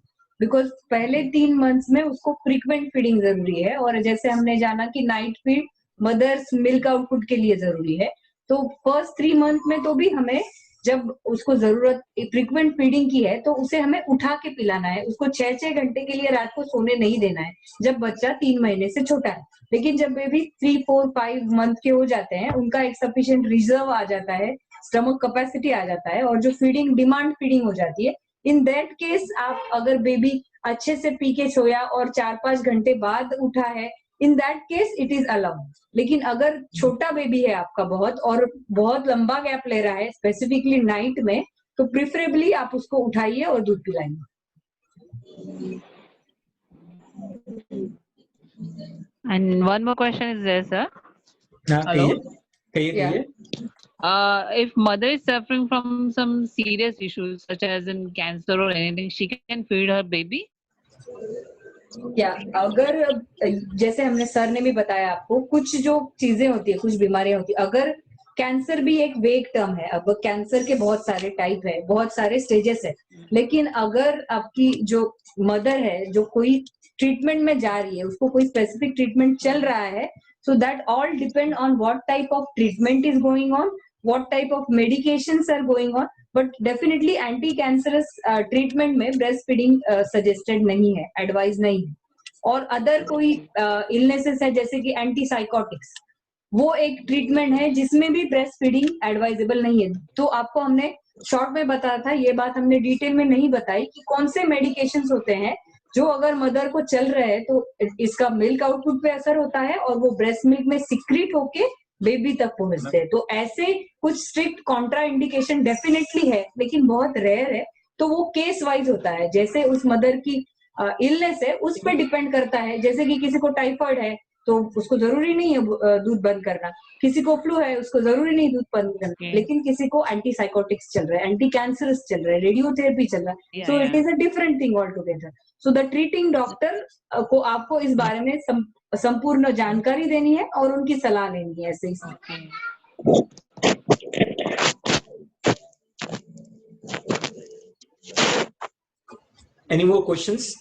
Speaker 4: बिकॉज पहले 3 मंथ्स में उसको फ्रीक्वेंट फीडिंग जरूरी है। और जैसे हमने जाना कि night feed mother's milk output के लिए जरूरी है, तो फर्स्ट 3 मंथ में तो भी हमें जब उसको जरूरत फ्रीक्वेंट फीडिंग की है तो उसे हमें उठा के पिलाना है। उसको 6-6 घंटे के लिए रात को सोने नहीं देना है जब बच्चा 3 महीने से छोटा है। लेकिन जब बेबी 3, 4, 5 मंथ के हो जाते हैं, उनका एक सफिशिएंट रिजर्व आ जाता है, स्टमक कैपेसिटी आ जाता है और जो फीडिंग डिमांड फीडिंग हो जाती है, इन दैट केस आप अगर बेबी अच्छे से पी के सोया और 4-5 घंटे बाद उठा है, इन that case it is allowed. लेकिन अगर छोटा बेबी है आपका बहुत और बहुत लंबा गैप ले रहा है स्पेसिफिकली नाइट में, तो प्रिफरेबली आप उसको उठाइए और दूध पिलाइए।
Speaker 12: And one more question is there, sir. Hello. If mother is suffering from some serious issues such as in cancer or anything, she can feed her baby?
Speaker 4: क्या अगर जैसे हमने सर ने भी बताया आपको, कुछ जो चीजें होती है, कुछ बीमारियां होती है, अगर कैंसर भी एक वेग टर्म है, अब कैंसर के बहुत सारे टाइप है, बहुत सारे स्टेजेस है, लेकिन अगर आपकी जो मदर है जो कोई ट्रीटमेंट में जा रही है, उसको कोई स्पेसिफिक ट्रीटमेंट चल रहा है, so that all depend on what type of treatment is going on, what type of medications are going on, but definitely anti-cancerous treatment में breast feeding suggested नहीं है, advised नहीं है। और अदर कोई illnesses है जैसे कि antipsychotics, वो एक ट्रीटमेंट है जिसमें भी ब्रेस्ट फीडिंग एडवाइजेबल नहीं है। तो आपको हमने शॉर्ट में बताया था, ये बात हमने डिटेल में नहीं बताई कि कौन से मेडिकेशंस होते हैं जो अगर मदर को चल रहे हैं तो इसका मिल्क आउटपुट पे असर होता है और वो ब्रेस्ट मिल्क में सिक्रीट होके बेबी तक पहुंचते हैं। तो ऐसे कुछ स्ट्रिक्ट कॉन्ट्रा इंडिकेशन डेफिनेटली है, लेकिन बहुत रेयर है। तो वो केस वाइज होता है, जैसे उस मदर की इलनेस है उस पर डिपेंड करता है। जैसे कि किसी को टाइफाइड है तो उसको जरूरी नहीं है दूध बंद करना, किसी को फ्लू है उसको जरूरी नहीं दूध बंद करना, लेकिन किसी को एंटीसाइकोटिक्स चल रहा है, एंटी कैंसरस चल रहा है, रेडियोथेरेपी चल रहा है, so it is a different thing all together. So the treating doctor को आपको इस बारे में संपूर्ण जानकारी देनी है और उनकी सलाह लेनी है ऐसे ही।
Speaker 3: Any more questions?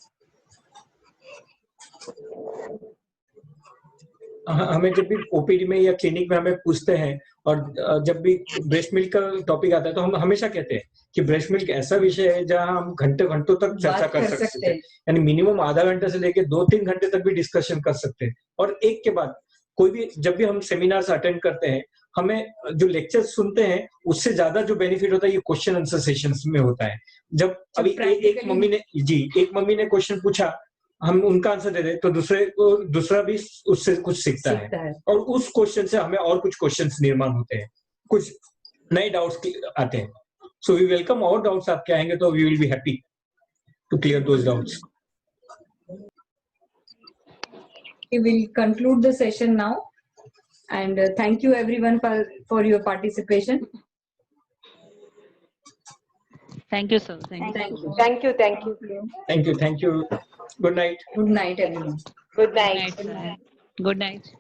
Speaker 3: हमें जब भी ओपीडी में या क्लिनिक में हमें पूछते हैं और जब भी ब्रेस्ट मिल्क का टॉपिक आता है तो हम हमेशा कहते हैं कि ब्रेस्ट मिल्क ऐसा विषय है जहां हम घंटों तक चर्चा कर सकते हैं, यानी मिनिमम आधा घंटा से लेके 2-3 घंटे तक भी डिस्कशन कर सकते हैं। और एक के बाद कोई भी, जब भी हम सेमिनार्स अटेंड करते हैं, हमें जो लेक्चर सुनते हैं उससे ज्यादा जो बेनिफिट होता है ये क्वेश्चन आंसर सेशंस में होता है। जब अभी एक मम्मी ने क्वेश्चन पूछा, हम उनका आंसर दे दे तो दूसरा भी उससे कुछ सीखता है और उस क्वेश्चन से हमें और कुछ क्वेश्चंस निर्माण होते हैं, कुछ नए डाउट्स आते हैं। सो वी वेलकम और डाउट्स आपके आएंगे तो we will be happy to clear those doubts.
Speaker 4: We will conclude the session now And thank you everyone for your participation.
Speaker 12: Thank you, sir. Thank you.
Speaker 10: Thank you.
Speaker 3: Thank you. Good night.
Speaker 4: Good night, everyone.
Speaker 10: Good night.
Speaker 12: Good night, sir. Good night.